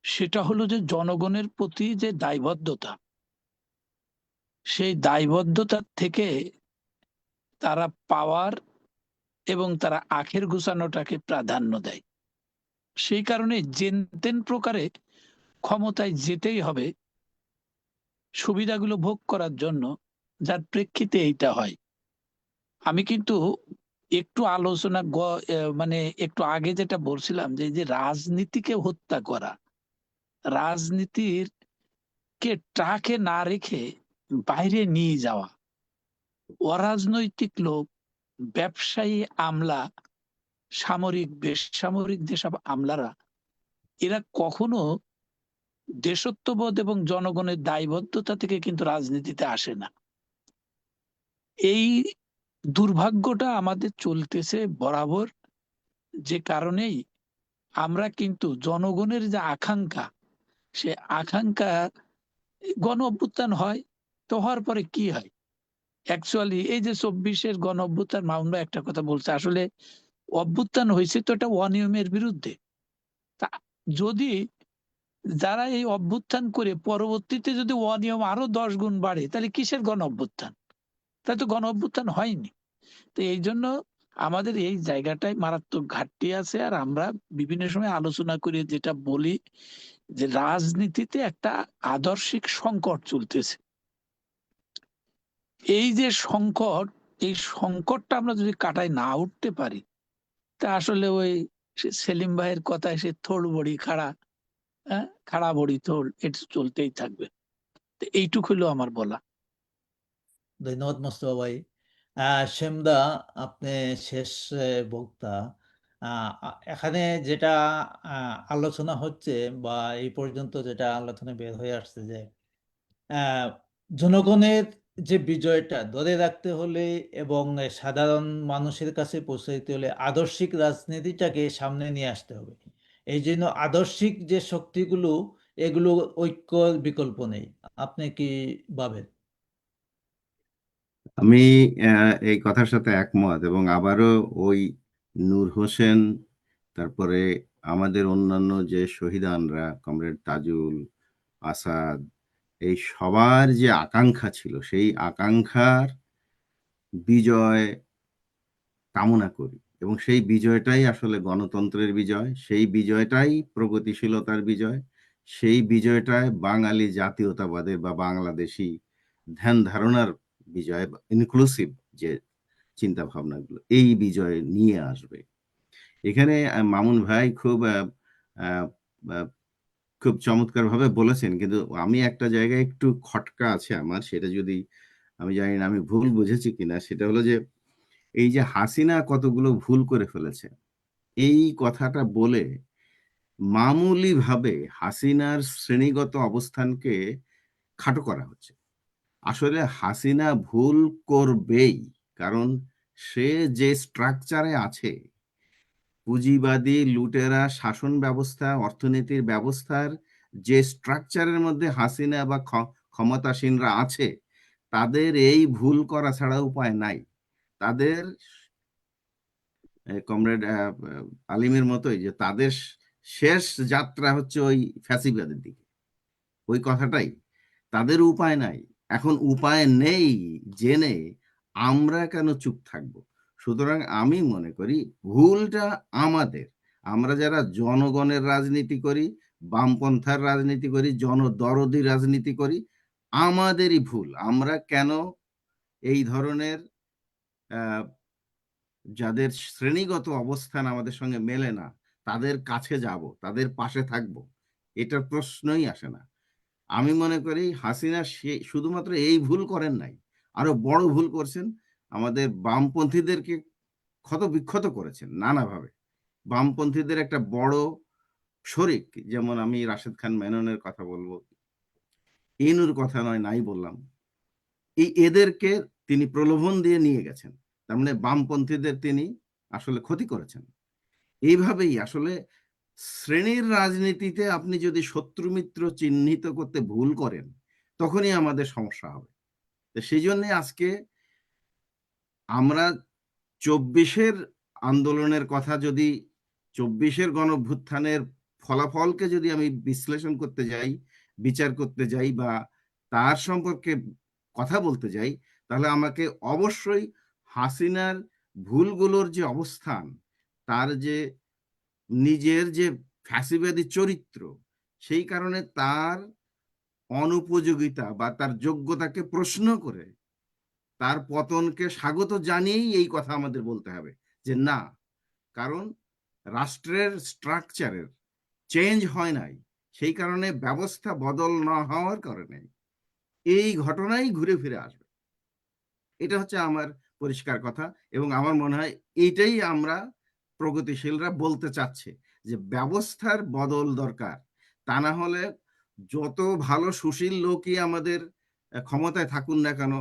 সেটা হলো যে জনগণের প্রতি যে দায়বদ্ধতা, সেই দায়বদ্ধতার থেকে তারা পাওয়ার এবং তারা আখের গুছানোটাকে প্রাধান্য দেয়। সেই কারণে যেন প্রকারে ক্ষমতায় যেতেই হবে সুবিধাগুলো ভোগ করার জন্য, যার প্রেক্ষিতে এইটা হয়। আমি কিন্তু একটু আলোচনা মানে একটু আগে যেটা বলছিলাম, যে এই যে রাজনীতিকে হত্যা করা, রাজনীতির কে ট্রাকে না রেখে বাইরে নিয়ে যাওয়া, অরাজনৈতিক লোক, ব্যবসায়ী আমলা, সামরিক বেসামরিক যেসব আমলারা, এরা কখনো দেশত্ববোধ এবং জনগণের দায়বদ্ধতা থেকে কিন্তু রাজনীতিতে আসে না। এই দুর্ভাগ্যটা আমাদের চলতেছে বরাবর, যে কারণেই আমরা কিন্তু জনগণের যে আকাঙ্ক্ষা, সে আকাঙ্ক্ষা, গণ অভ্যুত্থান হয়, তো হওয়ার পরে কি হয়? অ্যাকচুয়ালি এই যে 24-এর গণ অভ্যুত্থান, মামুন একটা কথা বলছে, আসলে অভ্যুত্থান হয়েছে তো এটা অনিয়মের বিরুদ্ধে। তা যদি যারা এই অভ্যুত্থান করে পরবর্তীতে যদি অনিয়ম আরো 10 গুণ বাড়ে, তাহলে কিসের গণ অভ্যুত্থান? তাই তো গণ অভ্যুত্থান হয়নি। তো এই জন্য আমাদের এই জায়গাটায় মারাত্মক ঘাটতি আছে। আর আমরা বিভিন্ন সময় আলোচনা করে যেটা বলি, যে রাজনীতিতে একটা আদর্শিক সংকট চলতেছে। এই যে সংকট, এই সংকটটা আমরা যদি কাটায় না উঠতে পারি, তা আসলে ওই সেলিম ভাইয়ের কথায় সে থোড় বড়ি খাড়া, খাড়া বড়ি থোড়, এটা চলতেই থাকবে। তো এইটুকু হলো আমার বলা। ধন্যবাদ মোস্তফা ভাই। শ্যামদা, আপনি শেষ বক্তা। এখানে যেটা আলোচনা হচ্ছে বা এই পর্যন্ত যেটা আলোচনা বের হয়ে আসছে যে আহ, জনগণের যে বিজয়টা ধরে রাখতে হলে এবং সাধারণ মানুষের কাছে পৌঁছাইতে হলে আদর্শিক রাজনীতিটাকে সামনে নিয়ে আসতে হবে। এই জন্য আদর্শিক যে শক্তিগুলো, এগুলো ঐক্যর বিকল্প নেই। আপনি কি ভাবেন? আমি এই কথার সাথে একমত, এবং আবারও ওই নূর হোসেন, তারপরে আমাদের অন্যান্য যে শহীদানরা, কমরেড তাজুল, আসাদ, এই সবার যে আকাঙ্ক্ষা ছিল, সেই আকাঙ্ক্ষার বিজয় কামনা করি। এবং সেই বিজয়টাই আসলে গণতন্ত্রের বিজয়, সেই বিজয়টাই প্রগতিশীলতার বিজয়, সেই বিজয়টাই বাঙালি জাতীয়তাবাদের বা বাংলাদেশি ধ্যান ধারণার বিজয়, ইনক্লুসিভ যে চিন্তা ভাবনাগুলো, এই বিজয় নিয়ে আসবে। এখানে মামুন ভাই আহ, আহ, খুব চমৎকার ভাবে বলেছেন, কিন্তু আমি একটা জায়গায় একটু খটকা আছে আমার, সেটা যদি, আমি জানি না আমি ভুল বুঝেছি কিনা, সেটা হলো যে এই যে হাসিনা কতগুলো ভুল করে ফেলেছে, এই কথাটা বলে মামুলি ভাবে হাসিনার শ্রেণীগত অবস্থানকে খাটো করা হচ্ছে। আসলে হাসিনা ভুল করবেই, কারণ সে যে স্ট্রাকচারে আছে, পুঁজিবাদী লুটেরা শাসন ব্যবস্থা, অর্থনীতির ব্যবস্থার যে স্ট্রাকচারের মধ্যে হাসিনা বা ক্ষমতাসীনরা আছে, তাদের এই ভুল করা ছাড়া উপায় নাই। তাদের কমরেড আলিমের মতোই, যে তাদের শেষ যাত্রা হচ্ছে ওই ফ্যাসিবাদের দিকে, ওই কথাটাই। তাদের উপায় নাই। এখন উপায় নেই জেনে আমরা কেন চুপ থাকবো? সুতরাং আমি মনে করি ভুলটা আমাদের। আমরা যারা জনগণের রাজনীতি করি, বামপন্থার রাজনীতি করি, জনদরদি রাজনীতি করি, আমাদেরই ভুল। আমরা কেন এই ধরনের যাদের শ্রেণীগত অবস্থান আমাদের সঙ্গে মেলে না, তাদের কাছে যাব, তাদের পাশে থাকব, এটার প্রশ্নই আসে না। আমি মনে করি হাসিনা শুধুমাত্র এই ভুল করেন নাই, আরো বড় ভুল করছেন। আমাদের বামপন্থীদেরকে ক্ষত বিক্ষত করেছেন নানাভাবে। বামপন্থীদের একটা বড় শরিক, যেমন আমি রাশেদ খান মেননের কথা বলবো, ইনুর কথা নাই বললাম, এদেরকে তিনি প্রলোভন দিয়ে নিয়ে গেছেন। তার মানে বামপন্থীদের তিনি আসলে ক্ষতি করেছেন। এইভাবেই আসলে শ্রেণীর রাজনীতিতে আপনি যদি শত্রু মিত্র চিহ্নিত করতে ভুল করেন, তখনই আমাদের সমস্যা হবে। সেই জন্য আজকে আমরা 24-এর আন্দোলনের কথা, যদি 24-এর গণঅভ্যুত্থানের ফলাফলকে যদি আমি বিশ্লেষণ করতে যাই, বিচার করতে যাই, বা তার সম্পর্কে কথা বলতে যাই, তাহলে আমাকে অবশ্যই হাসিনার ভুলগুলোর যে অবস্থান, তার যে নিজের যে ফ্যাসিবাদী চরিত্র, সেই কারণে তার অনুপযোগিতা বা তার যোগ্যতাকে প্রশ্ন করে তার পতনকে স্বাগত জানিয়েই এই কথা আমাদের বলতে হবে যে না, কারণ রাষ্ট্রের স্ট্রাকচারের চেঞ্জ হয় নাই, সেই কারণে ব্যবস্থা বদল না হওয়ার কারণে এই ঘটনাই ঘুরে ফিরে আসবে। এটা হচ্ছে আমার পরিষ্কার কথা, এবং আমার মনে হয় এইটাই আমরা প্রগতিশীলরা বলতে চাচ্ছে, যে ব্যবস্থার বদল দরকার। তা না হলে যত ভালো সুশীল লোকই আমাদের ক্ষমতায় থাকুন না কেন,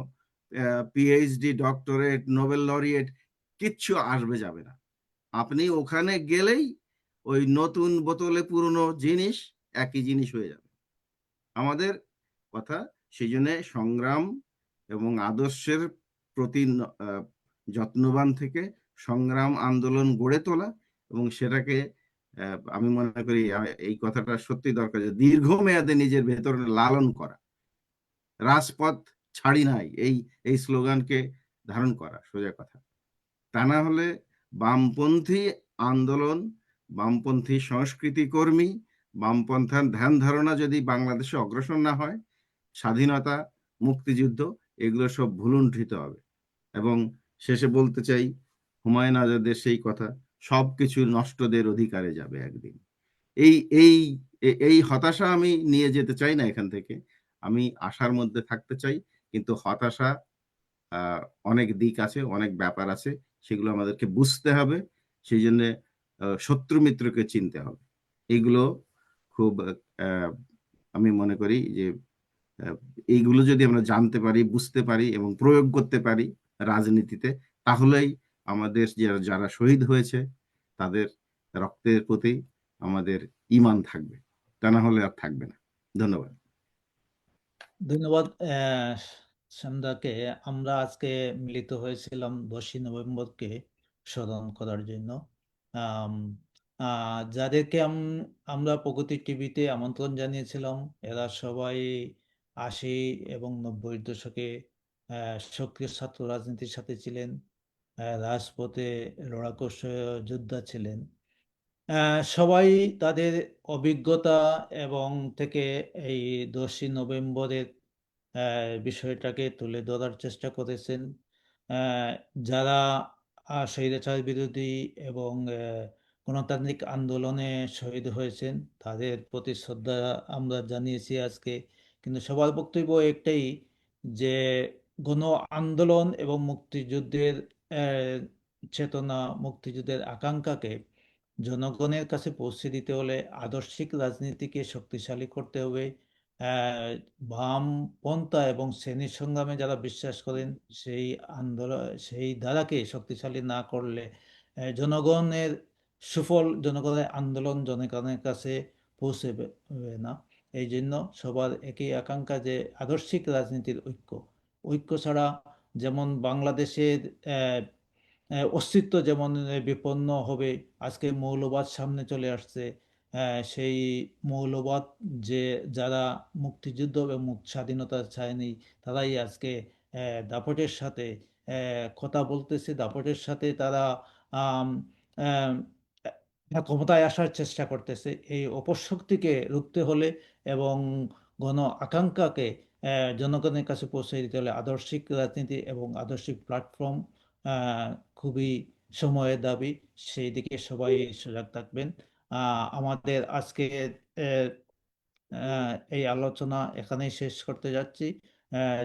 পিএইচডি, ডক্টরেট, নোবেল লরিয়েট, কিচ্ছু আসবে যাবে না। আপনি ওখানে গেলেই ওই নতুন বোতলে পুরনো জিনিস একই জিনিস হয়ে যাবে। আমাদের কথা সেই জন্য সংগ্রাম এবং আদর্শের প্রতি যত্নবান থেকে সংগ্রাম আন্দোলন গড়ে তোলা, এবং সেটাকে আমি মনে করি এই কথাটা সত্যি দরকার, যে দীর্ঘমেয়াদে নিজের ভেতরে লালন করা, রাজপথ ছাড়ি নাই, এই স্লোগানকে ধারণ করা সোজা কথা। তা না হলে বামপন্থী আন্দোলন, বামপন্থী সংস্কৃতি কর্মী, বামপন্থার ধ্যান ধারণা যদি বাংলাদেশে অগ্রসর না হয়, স্বাধীনতা, মুক্তিযুদ্ধ, এগুলো সব ভুলুণ্ঠিত হবে। এবং শেষে বলতে চাই হুমায়ুন আজাদের সেই কথা, সবকিছু নষ্টদের অধিকারে যাবে একদিন। এই এই এই হতাশা আমি নিয়ে যেতে চাই না এখান থেকে, আমি আশার মধ্যে থাকতে চাই। কিন্তু হতাশা অনেক দিক আছে, অনেক ব্যাপার আছে, সেগুলো আমাদেরকে বুঝতে হবে। সেই জন্য শত্রু মিত্রকে চিনতে হবে। এগুলো খুব আমি মনে করি যে আহ, এইগুলো যদি আমরা জানতে পারি, বুঝতে পারি এবং প্রয়োগ করতে পারি রাজনীতিতে, তাহলেই আমাদের যারা শহীদ হয়েছে তাদের রক্তের প্রতি আমাদের ঈমান থাকবে, তা না হলে আর থাকবে না। ধন্যবাদ। ধন্যবাদ সন্ধ্যাকে। আমরা আজকে মিলিত হয়েছিলাম 10ই নভেম্বরকে স্মরণ করার জন্য। আম, যাদেরকে আমরা প্রগতি টিভিতে আমন্ত্রণ জানিয়েছিলাম, এরা সবাই 80 এবং 90-এর দশকে সক্রিয় ছাত্র রাজনীতির সাথে ছিলেন, রাজপথে লড়াকু যোদ্ধা ছিলেন। সবাই তাদের অভিজ্ঞতা এবং থেকে এই 10ই নভেম্বরের বিষয়টাকে তুলে ধরার চেষ্টা করেছেন। আহ, যারা স্বৈরাচার বিরোধী এবং গণতান্ত্রিক আন্দোলনে শহীদ হয়েছেন তাদের প্রতি শ্রদ্ধা আমরা জানিয়েছি আজকে। কিন্তু সবার বক্তব্য একটাই, যে গণ আন্দোলন এবং মুক্তিযুদ্ধের চেতনা, মুক্তিযুদ্ধের আকাঙ্ক্ষাকে জনগণের কাছে পৌঁছে দিতে হলে আদর্শিক রাজনীতিকে শক্তিশালী করতে হবে। বামপন্থা এবং শ্রেণী সংগ্রামে যারা বিশ্বাস করেন সেই আন্দোলন, সেই ধারাকে শক্তিশালী না করলে জনগণের সুফল, জনগণের আন্দোলন জনগণের কাছে পৌঁছবে না। এই জন্য সবার একই আকাঙ্ক্ষা যে আদর্শিক রাজনীতির ঐক্য। ঐক্য ছাড়া যেমন বাংলাদেশের অস্তিত্ব যেমন বিপন্ন হবে, আজকে মৌলবাদ সামনে চলে আসছে। সেই মৌলবাদ, যে যারা মুক্তিযুদ্ধ এবং স্বাধীনতা চায়নি, তারাই আজকে দাপটের সাথে কথা বলতেছে, দাপটের সাথে তারা আম, আম, ক্ষমতায় আসার চেষ্টা করতেছে। এই অপশক্তিকে রুখতে হলে এবং গণ আকাঙ্ক্ষাকে জনগণের কাছে পৌঁছে দিতে হলে আদর্শিক রাজনীতি এবং আদর্শিক প্ল্যাটফর্ম খুবই সময়ের দাবি। সেই দিকে সবাই সজাগ থাকবেন। আমাদের আজকে এই আলোচনা এখানেই শেষ করতে যাচ্ছি।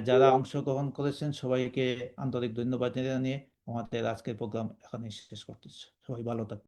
যারা অংশগ্রহণ করেছেন সবাইকে আন্তরিক ধন্যবাদ জানিয়ে আমাদের আজকের প্রোগ্রাম এখানেই শেষ করতেছি। সবাই ভালো থাকবেন।